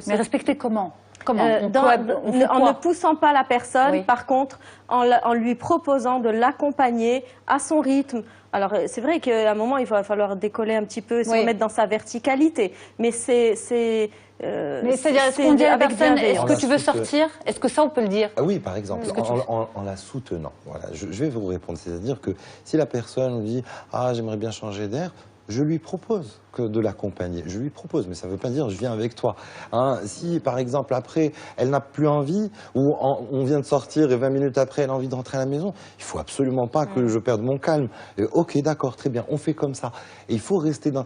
Mais respecter comment? En ne poussant pas la personne, par contre, en lui proposant de l'accompagner à son rythme. Alors, c'est vrai qu'à un moment, il va falloir décoller un petit peu, se remettre dans sa verticalité. Mais c'est-à-dire, est-ce qu'on dit à la personne, est-ce que tu veux sortir? Est-ce que ça, on peut le dire? Oui, par exemple, en la soutenant. Voilà, je vais vous répondre. C'est-à-dire que si la personne dit « Ah, j'aimerais bien changer d'air », je lui propose de l'accompagner. Je lui propose, mais ça ne veut pas dire je viens avec toi. Hein, si, par exemple, après, elle n'a plus envie, ou on vient de sortir et 20 minutes après, elle a envie de rentrer à la maison, il ne faut absolument pas que je perde mon calme. Ok, d'accord, très bien, on fait comme ça. Et il faut rester dans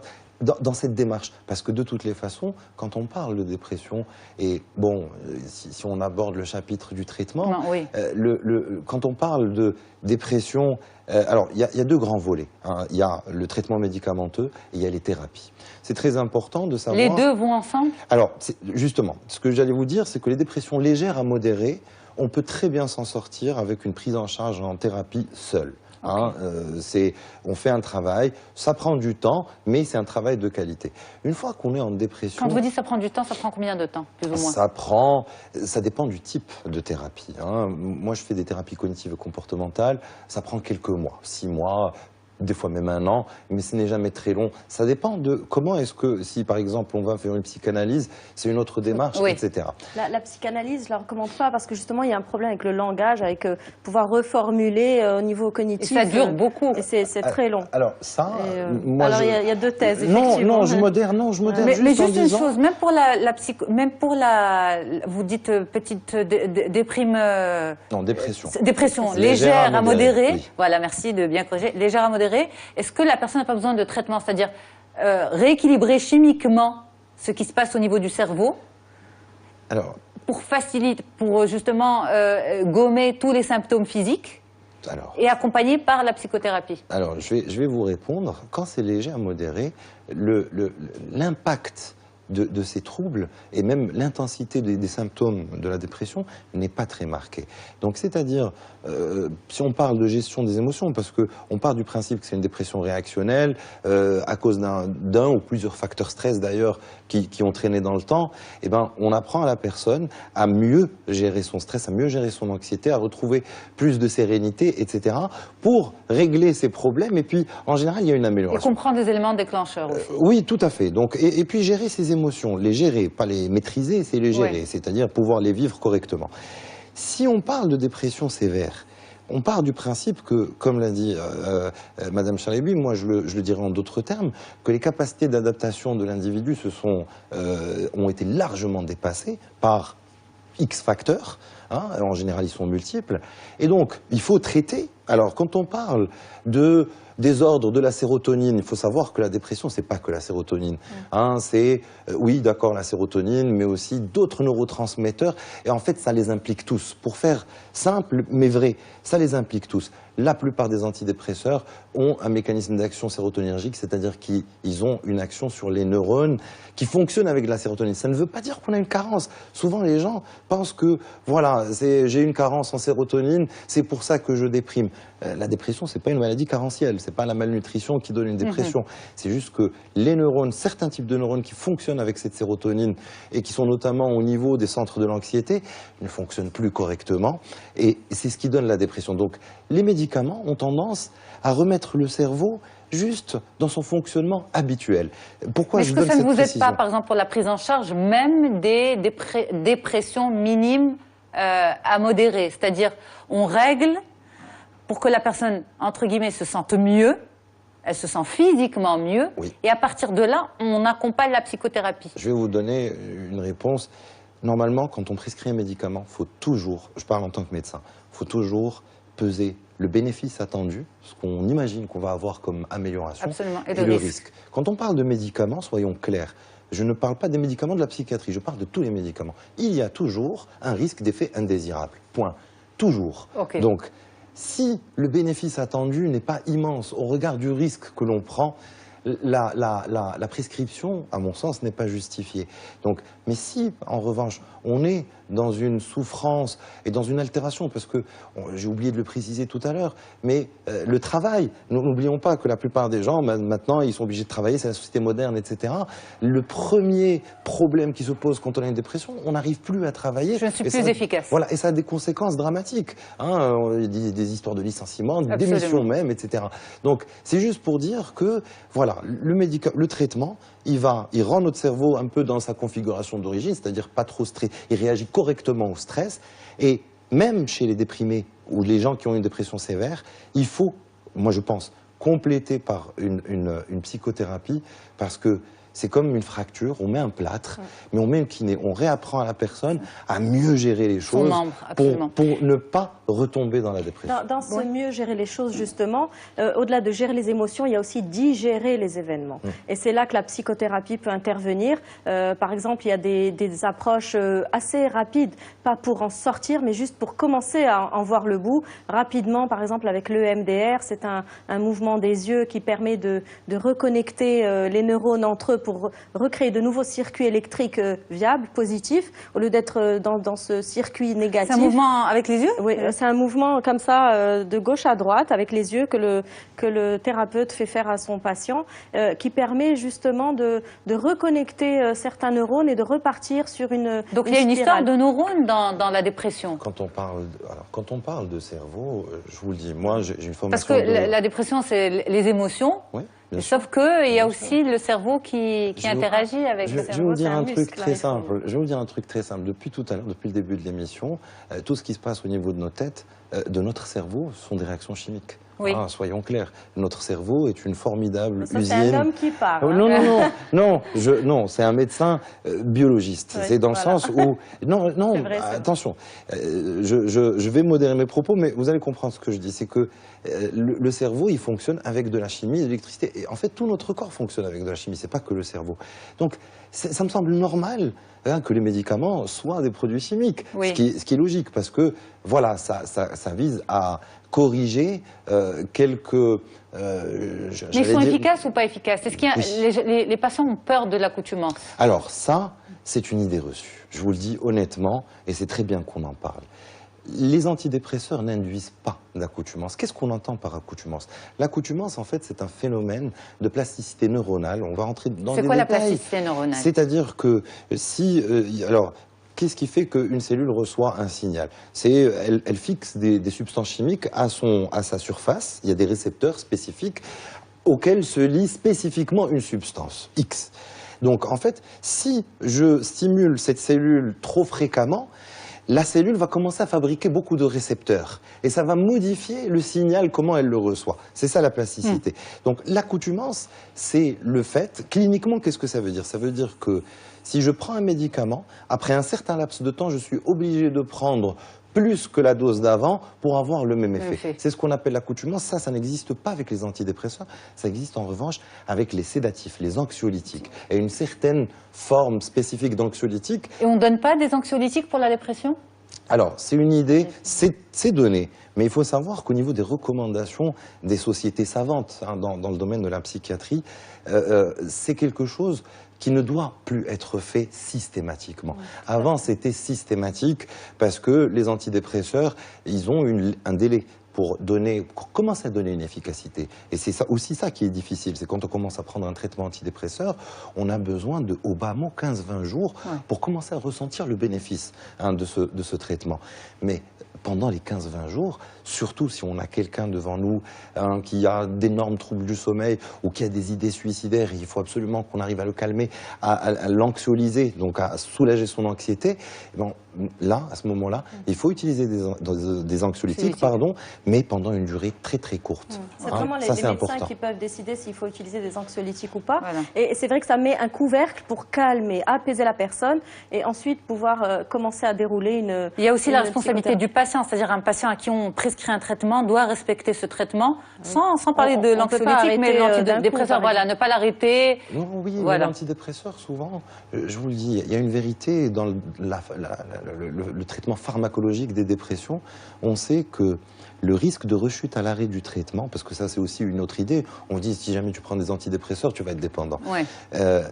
cette démarche. Parce que de toutes les façons, quand on parle de dépression, et bon, si on aborde le chapitre du traitement, quand on parle de dépression, alors il y a deux grands volets. Hein. Il y a le traitement médicamenteux et il y a les thérapies. C'est très important de savoir... Les deux vont ensemble? Alors, justement, ce que j'allais vous dire, c'est que les dépressions légères à modérées, on peut très bien s'en sortir avec une prise en charge en thérapie seule. Hein, on fait un travail, ça prend du temps, mais c'est un travail de qualité. Une fois qu'on est en dépression... Quand vous dites ça prend du temps, ça prend combien de temps, plus ou moins? Ça dépend du type de thérapie. Hein. Moi, je fais des thérapies cognitives et comportementales, ça prend quelques mois, 6 mois... des fois même 1 an, mais ce n'est jamais très long. Ça dépend de comment est-ce que, si par exemple on va faire une psychanalyse, c'est une autre démarche, etc. La psychanalyse, je ne la recommande pas parce que justement il y a un problème avec le langage, avec pouvoir reformuler au niveau cognitif. Et ça dure beaucoup. Et c'est très long. Alors ça, alors il y a 2 thèses, effectivement. Non, je modère mais juste une chose, même pour vous dites petite déprime... non, dépression. Dépression légère à modérée. Oui. Voilà, merci de bien corriger. Légère à modérée. Est-ce que la personne n'a pas besoin de traitement, c'est-à-dire rééquilibrer chimiquement ce qui se passe au niveau du cerveau pour justement gommer tous les symptômes physiques et accompagner par la psychothérapie? Alors, je vais vous répondre. Quand c'est léger à modéré, l'impact de ces troubles, et même l'intensité des symptômes de la dépression n'est pas très marquée. Donc c'est-à-dire, si on parle de gestion des émotions, parce qu'on part du principe que c'est une dépression réactionnelle, à cause d'un ou plusieurs facteurs stress d'ailleurs qui ont traîné dans le temps, eh ben, on apprend à la personne à mieux gérer son stress, à mieux gérer son anxiété, à retrouver plus de sérénité, etc., pour régler ses problèmes. Et puis, en général, il y a une amélioration. Et comprendre les éléments déclencheurs aussi. Oui, tout à fait. Donc, et puis gérer ses émotions, les gérer, pas les maîtriser, c'est les gérer, c'est-à-dire pouvoir les vivre correctement. Si on parle de dépression sévère, on part du principe que, comme l'a dit Madame Chalebi, moi je le dirais en d'autres termes, que les capacités d'adaptation de l'individu ont été largement dépassées par X facteurs, hein, en général ils sont multiples, et donc il faut traiter. Alors quand on parle de désordre de la sérotonine, il faut savoir que la dépression, c'est pas que la sérotonine. Hein, c'est, oui, d'accord, la sérotonine, mais aussi d'autres neurotransmetteurs. Et en fait, ça les implique tous. Pour faire simple, mais vrai, ça les implique tous. La plupart des antidépresseurs ont un mécanisme d'action sérotoninergique, c'est-à-dire qu'ils ont une action sur les neurones qui fonctionnent avec la sérotonine. Ça ne veut pas dire qu'on a une carence. Souvent, les gens pensent que, voilà, j'ai une carence en sérotonine, c'est pour ça que je déprime. La dépression, c'est pas une maladie carentielle, c'est pas la malnutrition qui donne une dépression. C'est juste que les neurones, certains types de neurones qui fonctionnent avec cette sérotonine et qui sont notamment au niveau des centres de l'anxiété, ne fonctionnent plus correctement, et c'est ce qui donne la dépression. Donc, les médicaments ont tendance à remettre le cerveau juste dans son fonctionnement habituel. Pourquoi je donne cette précision ? Est-ce que ça ne vous aide pas, par exemple, pour la prise en charge même des dépressions minimes à modérées? C'est-à-dire, on règle pour que la personne, entre guillemets, se sente mieux, elle se sent physiquement mieux, et à partir de là, on accompagne la psychothérapie. Je vais vous donner une réponse. Normalement, quand on prescrit un médicament, il faut toujours, je parle en tant que médecin, il faut toujours peser le bénéfice attendu, ce qu'on imagine qu'on va avoir comme amélioration, et le risque. Quand on parle de médicaments, soyons clairs, je ne parle pas des médicaments de la psychiatrie, je parle de tous les médicaments. Il y a toujours un risque d'effet indésirable, point. Toujours. Donc, si le bénéfice attendu n'est pas immense au regard du risque que l'on prend, la prescription, à mon sens, n'est pas justifiée. Donc, mais si, en revanche, on est dans une souffrance et dans une altération, parce que, j'ai oublié de le préciser tout à l'heure, mais le travail, n'oublions pas que la plupart des gens, maintenant, ils sont obligés de travailler, c'est la société moderne, etc. Le premier problème qui se pose quand on a une dépression, on n'arrive plus à travailler. Je ne suis plus efficace. Voilà, et ça a des conséquences dramatiques. Hein, des histoires de licenciement, de démission même, etc. Donc, c'est juste pour dire que, voilà, le traitement, il rend notre cerveau un peu dans sa configuration d'origine, c'est-à-dire pas trop stressé, il réagit correctement au stress, et même chez les déprimés ou les gens qui ont une dépression sévère, il faut, moi je pense, compléter par une psychothérapie, parce que c'est comme une fracture, on met un plâtre, mais on met une kiné, on réapprend à la personne à mieux gérer les choses pour ne pas retomber dans la dépression. Dans ce mieux gérer les choses, justement, au-delà de gérer les émotions, il y a aussi digérer les événements. Et c'est là que la psychothérapie peut intervenir. Par exemple, il y a des approches assez rapides, pas pour en sortir, mais juste pour commencer à en voir le bout. Rapidement, par exemple, avec l'EMDR, c'est un mouvement des yeux qui permet de reconnecter les neurones entre eux pour recréer de nouveaux circuits électriques viables, positifs, au lieu d'être dans ce circuit négatif. C'est un mouvement avec les yeux? Oui, c'est un mouvement comme ça, de gauche à droite, avec les yeux, que le thérapeute fait faire à son patient, qui permet justement de reconnecter certains neurones et de repartir sur une Donc il y a une histoire de neurones dans la dépression. Quand on parle de cerveau, je vous le dis, moi j'ai une formation... Parce que la dépression, c'est les émotions. Oui. Sauf qu'il y a aussi le cerveau qui interagit avec le cerveau. Je vais vous dire un truc très simple. Je vais vous dire un truc très simple. Depuis tout à l'heure, depuis le début de l'émission, tout ce qui se passe au niveau de nos têtes, de notre cerveau, sont des réactions chimiques. Oui. Ah, soyons clairs. Notre cerveau est une formidable usine. C'est un homme qui parle. Non, c'est un médecin biologiste. Oui, c'est dans le sens où... Non, attention. Je vais modérer mes propos, mais vous allez comprendre ce que je dis. C'est que le cerveau, il fonctionne avec de la chimie, de l'électricité. Et en fait, tout notre corps fonctionne avec de la chimie. C'est pas que le cerveau. Donc, ça me semble normal que les médicaments soient des produits chimiques. Oui. Ce qui est logique, parce que, voilà, ça vise à corriger quelques... Mais ils sont efficaces ou pas efficaces? Est-ce qu'il y a, les patients ont peur de l'accoutumance? Alors ça, c'est une idée reçue. Je vous le dis honnêtement, et c'est très bien qu'on en parle. Les antidépresseurs n'induisent pas l'accoutumance. Qu'est-ce qu'on entend par accoutumance? L'accoutumance, en fait, c'est un phénomène de plasticité neuronale. On va rentrer dans les détails. C'est quoi la plasticité neuronale? C'est-à-dire que si... alors, qu'est-ce qui fait qu'une cellule reçoit un signal? Elle fixe des substances chimiques à sa surface. Il y a des récepteurs spécifiques auxquels se lie spécifiquement une substance, X. Donc, en fait, si je stimule cette cellule trop fréquemment, la cellule va commencer à fabriquer beaucoup de récepteurs. Et ça va modifier le signal, comment elle le reçoit. C'est ça la plasticité. Donc l'accoutumance, c'est le fait, cliniquement, qu'est-ce que ça veut dire? Ça veut dire que si je prends un médicament, après un certain laps de temps, je suis obligé de prendre plus que la dose d'avant pour avoir le même effet. C'est ce qu'on appelle l'accoutumance. Ça n'existe pas avec les antidépresseurs. Ça existe en revanche avec les sédatifs, les anxiolytiques. Et une certaine forme spécifique d'anxiolytique. Et on ne donne pas des anxiolytiques pour la dépression? Alors, c'est une idée, c'est donné. Mais il faut savoir qu'au niveau des recommandations des sociétés savantes dans le domaine de la psychiatrie, c'est quelque chose qui ne doit plus être fait systématiquement. Avant, c'était systématique parce que les antidépresseurs, ils ont un délai pour commencer à donner une efficacité. Et c'est aussi ça qui est difficile, c'est quand on commence à prendre un traitement antidépresseur, on a besoin de, au bas mot, 15-20 jours pour commencer à ressentir le bénéfice de ce traitement. Mais pendant les 15-20 jours, surtout si on a quelqu'un devant nous qui a d'énormes troubles du sommeil ou qui a des idées suicidaires, il faut absolument qu'on arrive à le calmer, à l'anxiolyser, donc à soulager son anxiété. Bon, là, à ce moment-là, il faut utiliser des anxiolytiques, mais pendant une durée très très courte. C'est vraiment les médecins qui peuvent décider s'il faut utiliser des anxiolytiques ou pas. Voilà. Et c'est vrai que ça met un couvercle pour calmer, apaiser la personne et ensuite pouvoir commencer à dérouler une... Il y a aussi la responsabilité du patient, c'est-à-dire un patient à qui on prescrit un traitement doit respecter ce traitement, sans parler de l'anxiolytique, mais l'antidépresseur, voilà, ne pas l'arrêter. Oui, voilà. L'antidépresseur, souvent, je vous le dis, il y a une vérité dans le traitement pharmacologique des dépressions. On sait que le risque de rechute à l'arrêt du traitement, parce que ça c'est aussi une autre idée, on dit si jamais tu prends des antidépresseurs, tu vas être dépendant. Ouais.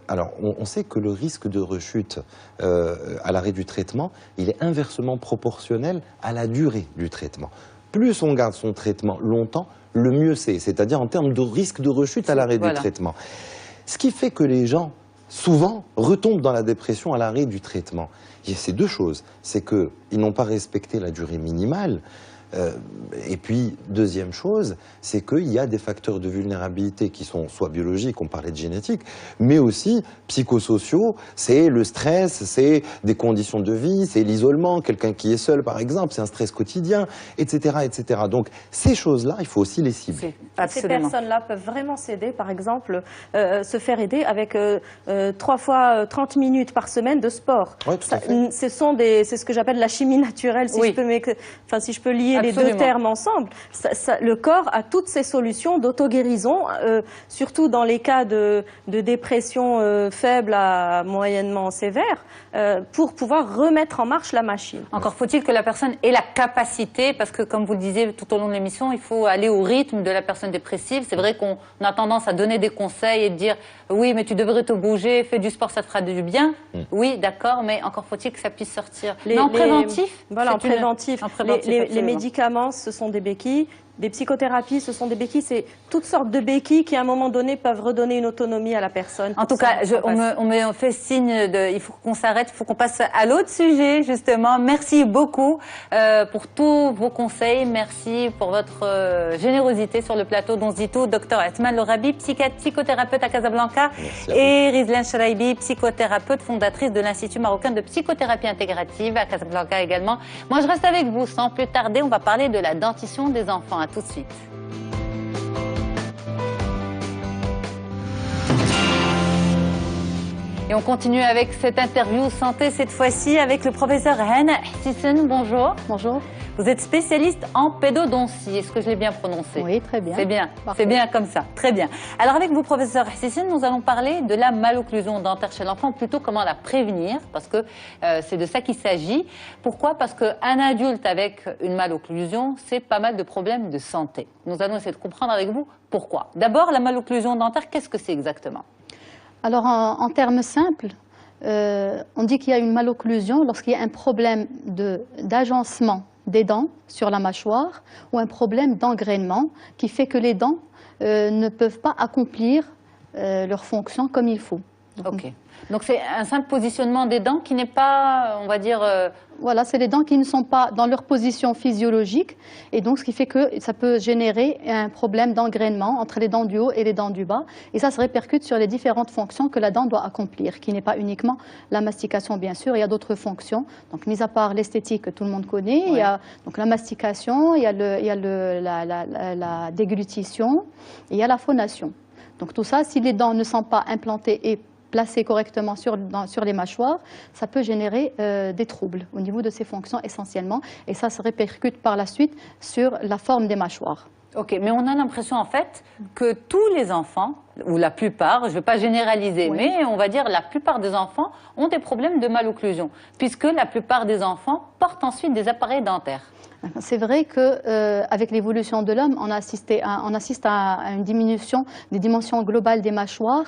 Alors on sait que le risque de rechute à l'arrêt du traitement, il est inversement proportionnel à la durée du traitement. Plus on garde son traitement longtemps, le mieux c'est, c'est-à-dire en termes de risque de rechute à l'arrêt du traitement. Ce qui fait que les gens, souvent, retombent dans la dépression à l'arrêt du traitement. C'est deux choses, c'est qu'ils n'ont pas respecté la durée minimale, et puis, deuxième chose, c'est qu'il y a des facteurs de vulnérabilité qui sont soit biologiques, on parlait de génétique, mais aussi psychosociaux, c'est le stress, c'est des conditions de vie, c'est l'isolement, quelqu'un qui est seul par exemple, c'est un stress quotidien, etc. etc. Donc ces choses-là, il faut aussi les cibler. Ces personnes-là peuvent vraiment s'aider, par exemple, se faire aider avec 3 fois 30 minutes par semaine de sport. Ouais, tout à fait. C'est ce que j'appelle la chimie naturelle, si je peux lier les deux termes ensemble. Le corps a toutes ces solutions d'auto-guérison, surtout dans les cas de dépression faible à moyennement sévère, pour pouvoir remettre en marche la machine. Encore faut-il que la personne ait la capacité, parce que comme vous le disiez tout au long de l'émission, il faut aller au rythme de la personne dépressive. C'est vrai qu'on a tendance à donner des conseils et dire oui mais tu devrais te bouger, fais du sport, ça te fera du bien. Oui d'accord, mais encore faut-il que ça puisse sortir. En préventif, les médicaments, ce sont des béquilles. Des psychothérapies, ce sont des béquilles, c'est toutes sortes de béquilles qui, à un moment donné, peuvent redonner une autonomie à la personne. En tout cas, on me fait signe il faut qu'on s'arrête, il faut qu'on passe à l'autre sujet, justement. Merci beaucoup pour tous vos conseils. Merci pour votre générosité sur le plateau d'On se dit tout. Dr Athmane Lorabi, psychothérapeute à Casablanca, et Rizlan Cheraibi, psychothérapeute, fondatrice de l'Institut marocain de psychothérapie intégrative à Casablanca également. Moi, je reste avec vous. Sans plus tarder, on va parler de la dentition des enfants. À tout de suite. Et on continue avec cette interview santé, cette fois-ci avec le professeur Hana Hsisen. Bonjour. Bonjour. Vous êtes spécialiste en pédodontie. Est-ce que je l'ai bien prononcé? Oui, très bien. C'est bien, Parfait. c'est bien comme ça. Très bien. Alors avec vous, professeur Hsisen, nous allons parler de la malocclusion dentaire chez l'enfant, plutôt comment la prévenir, parce que c'est de ça qu'il s'agit. Pourquoi? Parce qu'un adulte avec une malocclusion, c'est pas mal de problèmes de santé. Nous allons essayer de comprendre avec vous pourquoi. D'abord, la malocclusion dentaire, qu'est-ce que c'est exactement? Alors, en termes simples, on dit qu'il y a une malocclusion lorsqu'il y a un problème d'agencement des dents sur la mâchoire ou un problème d'engrainement qui fait que les dents ne peuvent pas accomplir leur fonction comme il faut. Ok. Donc c'est un simple positionnement des dents qui n'est pas, on va dire... Voilà, c'est les dents qui ne sont pas dans leur position physiologique et donc ce qui fait que ça peut générer un problème d'engrainement entre les dents du haut et les dents du bas et ça se répercute sur les différentes fonctions que la dent doit accomplir, qui n'est pas uniquement la mastication bien sûr, il y a d'autres fonctions. Donc mis à part l'esthétique que tout le monde connaît, il y a donc la mastication, il y a la déglutition et il y a la phonation. Donc tout ça, si les dents ne sont pas implantées et placées correctement sur les mâchoires, ça peut générer des troubles au niveau de ces fonctions essentiellement et ça se répercute par la suite sur la forme des mâchoires. Ok, mais on a l'impression en fait que tous les enfants, ou la plupart, je ne vais pas généraliser, mais on va dire la plupart des enfants ont des problèmes de malocclusion, puisque la plupart des enfants portent ensuite des appareils dentaires. C'est vrai qu'avec l'évolution de l'homme, on assiste à une diminution des dimensions globales des mâchoires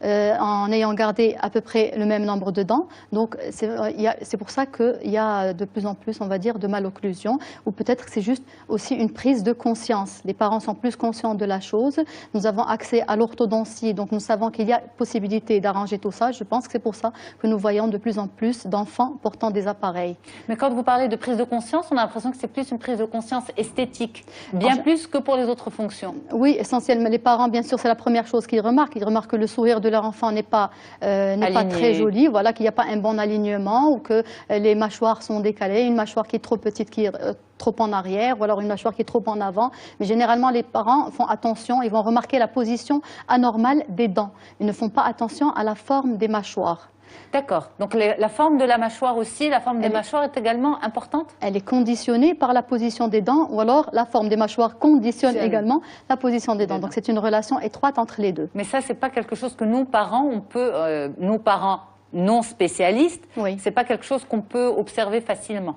en ayant gardé à peu près le même nombre de dents. Donc c'est pour ça qu'il y a de plus en plus, on va dire, de malocclusion, ou peut-être que c'est juste aussi une prise de conscience. Les parents sont plus conscients de la chose. Nous avons accès à l'orthodontie, donc nous savons qu'il y a possibilité d'arranger tout ça. Je pense que c'est pour ça que nous voyons de plus en plus d'enfants portant des appareils. Mais quand vous parlez de prise de conscience, on a l'impression que c'est plus une prise de conscience esthétique, bien plus que pour les autres fonctions. Oui, essentiellement. Les parents, bien sûr, c'est la première chose qu'ils remarquent. Ils remarquent que le sourire de leur enfant n'est pas très joli, voilà, qu'il n'y a pas un bon alignement ou que les mâchoires sont décalées, une mâchoire qui est trop petite, qui est trop en arrière, ou alors une mâchoire qui est trop en avant. Mais généralement, les parents font attention, ils vont remarquer la position anormale des dents. Ils ne font pas attention à la forme des mâchoires. D'accord. Donc la forme de la mâchoire aussi, la forme des mâchoires est également importante? Elle est conditionnée par la position des dents ou alors la forme des mâchoires conditionne également la position des dents. Donc c'est une relation étroite entre les deux. Mais ça, c'est pas quelque chose que nous, parents, on peut, nous, parents non spécialistes, c'est pas quelque chose qu'on peut observer facilement.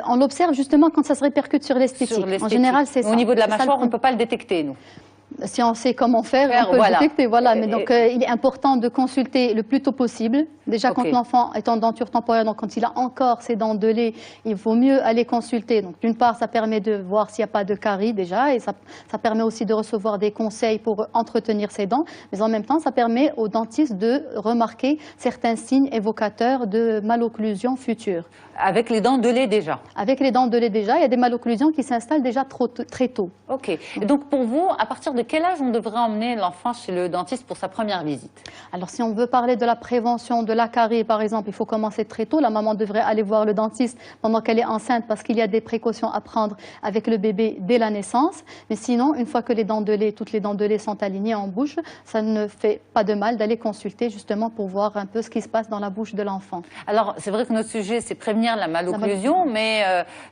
On l'observe justement quand ça se répercute sur l'esthétique. En général, c'est ça. Au niveau de la mâchoire, on ne peut pas le détecter, nous. Si on sait comment faire, on peut le détecter. Voilà. Mais donc, il est important de consulter le plus tôt possible. Déjà, quand l'enfant est en denture temporaire, donc quand il a encore ses dents de lait, il vaut mieux aller consulter. Donc, d'une part, ça permet de voir s'il n'y a pas de carie déjà, et ça permet aussi de recevoir des conseils pour entretenir ses dents. Mais en même temps, ça permet au dentiste de remarquer certains signes évocateurs de malocclusion future. Avec les dents de lait déjà? Avec les dents de lait déjà, il y a des malocclusions qui s'installent déjà très tôt. Ok. Et donc pour vous, à partir de quel âge on devrait emmener l'enfant chez le dentiste pour sa première visite? Alors si on veut parler de la prévention de la carie, par exemple, il faut commencer très tôt. La maman devrait aller voir le dentiste pendant qu'elle est enceinte parce qu'il y a des précautions à prendre avec le bébé dès la naissance. Mais sinon, une fois que les dents de lait, toutes les dents de lait sont alignées en bouche, ça ne fait pas de mal d'aller consulter justement pour voir un peu ce qui se passe dans la bouche de l'enfant. Alors c'est vrai que notre sujet, c'est prévenir la malocclusion, mais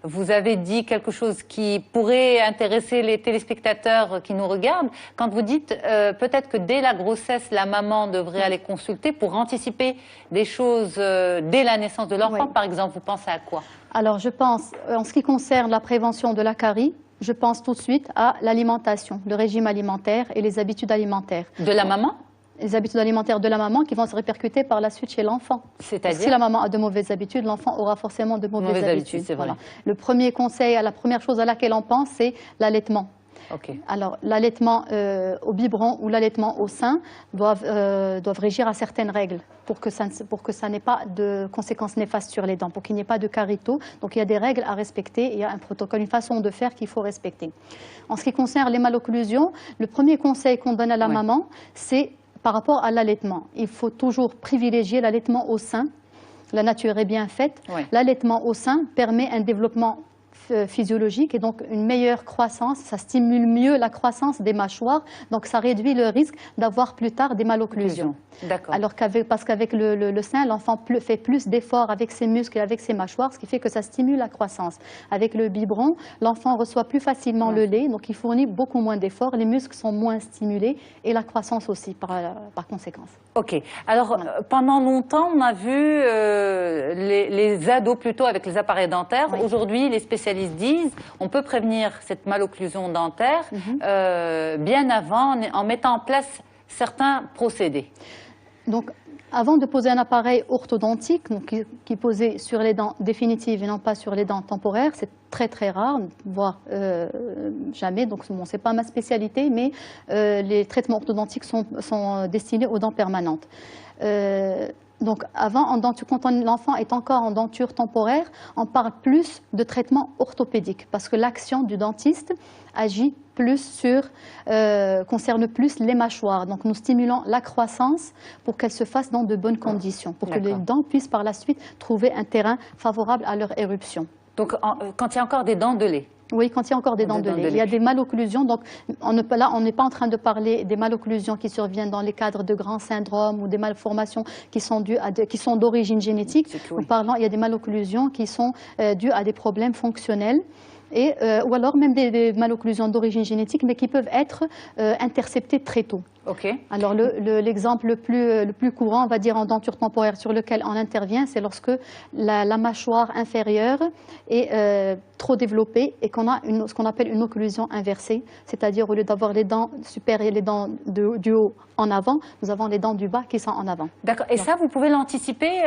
vous avez dit quelque chose qui pourrait intéresser les téléspectateurs qui nous regardent. Quand vous dites peut-être que dès la grossesse, la maman devrait aller consulter pour anticiper des choses dès la naissance de l'enfant, par exemple, vous pensez à quoi? Alors je pense, en ce qui concerne la prévention de la carie, je pense tout de suite à l'alimentation, le régime alimentaire et les habitudes alimentaires. De la maman? Les habitudes alimentaires de la maman qui vont se répercuter par la suite chez l'enfant. C'est-à-dire? Si la maman a de mauvaises habitudes, l'enfant aura forcément de mauvaises habitudes. C'est vrai. Voilà. Le premier conseil, la première chose à laquelle on pense, c'est l'allaitement. Okay. Alors, l'allaitement au biberon ou l'allaitement au sein doivent régir à certaines règles pour que ça n'ait pas de conséquences néfastes sur les dents, pour qu'il n'y ait pas de carito. Donc, il y a des règles à respecter, il y a un protocole, une façon de faire qu'il faut respecter. En ce qui concerne les malocclusions, le premier conseil qu'on donne à la maman, c'est par rapport à l'allaitement. Il faut toujours privilégier l'allaitement au sein. La nature est bien faite. L'allaitement au sein permet un développement physiologique et donc une meilleure croissance, ça stimule mieux la croissance des mâchoires, donc ça réduit le risque d'avoir plus tard des malocclusions. Alors parce qu'avec le sein, l'enfant fait plus d'efforts avec ses muscles et avec ses mâchoires, ce qui fait que ça stimule la croissance. Avec le biberon, l'enfant reçoit plus facilement le lait, donc il fournit beaucoup moins d'efforts, les muscles sont moins stimulés et la croissance aussi par conséquence. Ok. Alors, pendant longtemps, on a vu les ados plutôt avec les appareils dentaires. Oui. Aujourd'hui, les spécialistes disent on peut prévenir cette malocclusion dentaire bien avant en mettant en place certains procédés. Donc, avant de poser un appareil orthodontique, donc, qui est posé sur les dents définitives et non pas sur les dents temporaires, c'est très très rare, voire jamais, donc bon, ce n'est pas ma spécialité, mais les traitements orthodontiques sont destinés aux dents permanentes. Donc avant, quand l'enfant est encore en denture temporaire, on parle plus de traitement orthopédique parce que l'action du dentiste agit plus concerne plus les mâchoires. Donc nous stimulons la croissance pour qu'elle se fasse dans de bonnes conditions, pour que les dents puissent par la suite trouver un terrain favorable à leur éruption. Donc quand il y a encore des dents de lait? Oui, quand il y a encore des dents de lait. Il y a des malocclusions, donc là on n'est pas en train de parler des malocclusions qui surviennent dans les cadres de grands syndromes ou des malformations qui sont d'origine génétique. Oui. Il y a des malocclusions qui sont dues à des problèmes fonctionnels. Ou alors même des malocclusions d'origine génétique, mais qui peuvent être interceptées très tôt. Alors l'exemple le plus courant, on va dire en denture temporaire sur lequel on intervient, c'est lorsque la mâchoire inférieure est trop développée et qu'on a ce qu'on appelle une occlusion inversée, c'est-à-dire au lieu d'avoir les dents supérieures, les dents du haut en avant, nous avons les dents du bas qui sont en avant. D'accord. Et donc, ça, vous pouvez l'anticiper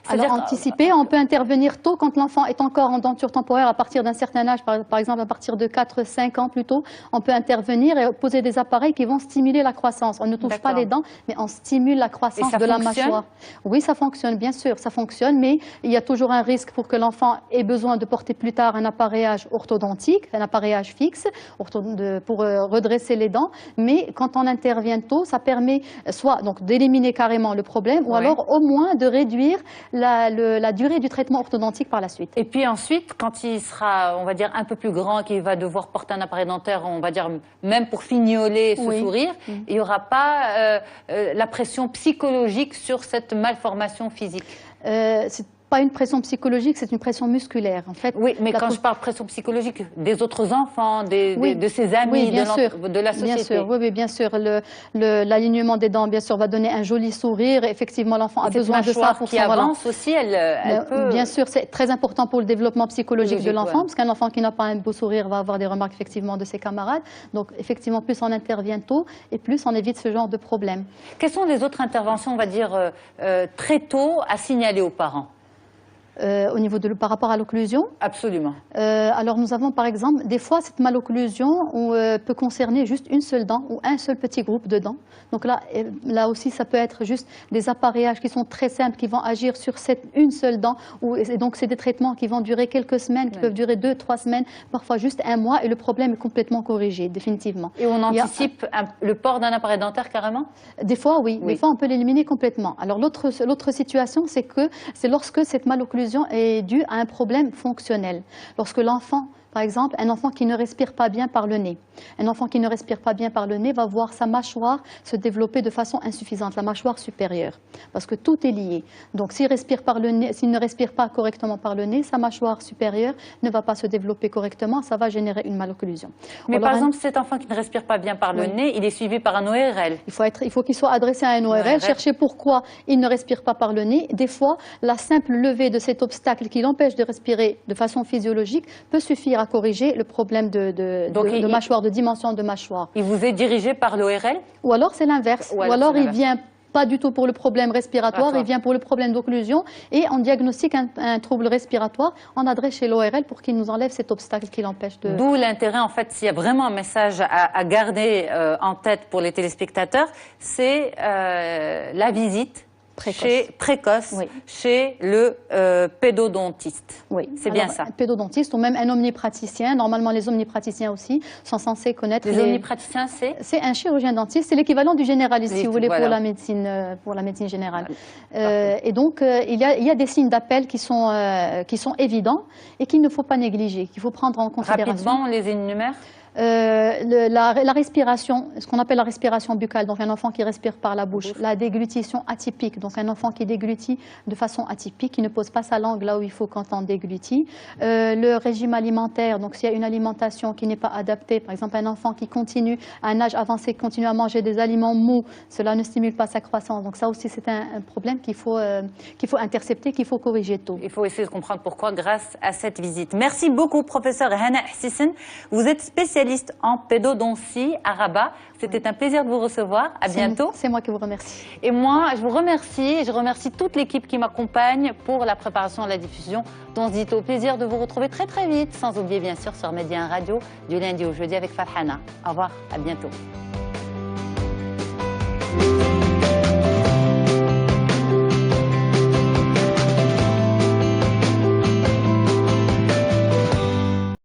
Alors anticiper, on peut intervenir tôt quand l'enfant est encore en denture temporaire à partir d'un certain âge, par exemple à partir de 4-5 ans plutôt, on peut intervenir et poser des appareils qui vont stimuler la croissance. On ne touche pas les dents, mais on stimule la croissance de la mâchoire. Oui, ça fonctionne, bien sûr, ça fonctionne, mais il y a toujours un risque pour que l'enfant ait besoin de porter plus tard un appareillage orthodontique, un appareillage fixe pour redresser les dents. Mais quand on intervient tôt, ça permet soit d'éliminer carrément le problème, ou alors au moins de réduire la durée du traitement orthodontique par la suite. Et puis ensuite, quand il sera, on va dire, un peu plus grand, qu'il va devoir porter un appareil dentaire, on va dire, même pour fignoler ce sourire, il n'y aura pas la pression psychologique sur cette malformation physique. C'est pas une pression psychologique, c'est une pression musculaire. En fait, oui, mais quand je parle de pression psychologique, des autres enfants, de ses amis, de la société. Bien sûr, oui, bien sûr. L'alignement des dents, bien sûr, va donner un joli sourire. Effectivement, l'enfant a besoin de ça pour qui avance aussi, elle peut... Bien sûr, c'est très important pour le développement psychologique de l'enfant, parce qu'un enfant qui n'a pas un beau sourire va avoir des remarques effectivement de ses camarades. Donc, effectivement, plus on intervient tôt et plus on évite ce genre de problème. Quelles sont les autres interventions, on va dire, très tôt à signaler aux parents? Au niveau par rapport à l'occlusion? Absolument. Alors nous avons par exemple, des fois cette malocclusion peut concerner juste une seule dent ou un seul petit groupe de dents. Donc là aussi ça peut être juste des appareillages qui sont très simples, qui vont agir sur une seule dent. Et donc c'est des traitements qui vont durer quelques semaines, qui peuvent durer 2-3 semaines, parfois juste un mois, et le problème est complètement corrigé, définitivement. Et on anticipe le port d'un appareil dentaire carrément? Des fois oui, des fois on peut l'éliminer complètement. Alors l'autre situation, c'est lorsque cette malocclusion est due à un problème fonctionnel. Lorsque l'enfant, par exemple, un enfant qui ne respire pas bien par le nez. Un enfant qui ne respire pas bien par le nez va voir sa mâchoire se développer de façon insuffisante, la mâchoire supérieure, parce que tout est lié. Donc s'il ne respire pas correctement par le nez, sa mâchoire supérieure ne va pas se développer correctement, ça va générer une malocclusion. Mais par exemple, cet enfant qui ne respire pas bien par le nez, il est suivi par un ORL. Il faut qu'il soit adressé à un ORL, chercher pourquoi il ne respire pas par le nez. Des fois, la simple levée de cet obstacle qui l'empêche de respirer de façon physiologique peut suffire à corriger le problème de mâchoire, de dimension de mâchoire. Il vous est dirigé par l'ORL? Ou alors c'est l'inverse. Ou alors il vient pas du tout pour le problème respiratoire, il vient pour le problème d'occlusion et on diagnostique un trouble respiratoire, on adresse chez l'ORL pour qu'il nous enlève cet obstacle qui l'empêche de... D'où l'intérêt, en fait, s'il y a vraiment un message à garder en tête pour les téléspectateurs, c'est la visite précoce Oui. chez le pédodontiste. Oui. C'est bien ça. Un pédodontiste ou même un omnipraticien. Normalement, les omnipraticiens aussi sont censés connaître Les omnipraticiens, c'est un chirurgien dentiste, c'est l'équivalent du généraliste, si vous voulez, voilà. pour la médecine générale. Et donc, il y a des signes d'appel qui sont évidents et qu'il ne faut pas négliger, qu'il faut prendre en considération. Rapidement, on les énumère. La respiration, ce qu'on appelle la respiration buccale, donc un enfant qui respire par la bouche. La déglutition atypique, donc un enfant qui déglutit de façon atypique, qui ne pose pas sa langue là où il faut quand on déglutit. Le régime alimentaire, donc s'il y a une alimentation qui n'est pas adaptée, par exemple un enfant qui continue à un âge avancé, continue à manger des aliments mous, cela ne stimule pas sa croissance. Donc ça aussi c'est un problème qu'il faut intercepter, qu'il faut corriger tôt. Il faut essayer de comprendre pourquoi grâce à cette visite. Merci beaucoup professeur Hana Hsisen. Vous êtes spécialiste en pédodontie à Rabat. C'était un plaisir de vous recevoir. À bientôt. C'est moi qui vous remercie. Et moi, je vous remercie et je remercie toute l'équipe qui m'accompagne pour la préparation et la diffusion d'On se dit au plaisir de vous retrouver très très vite, sans oublier bien sûr sur Média Radio du lundi au jeudi avec Farhana. Au revoir, à bientôt.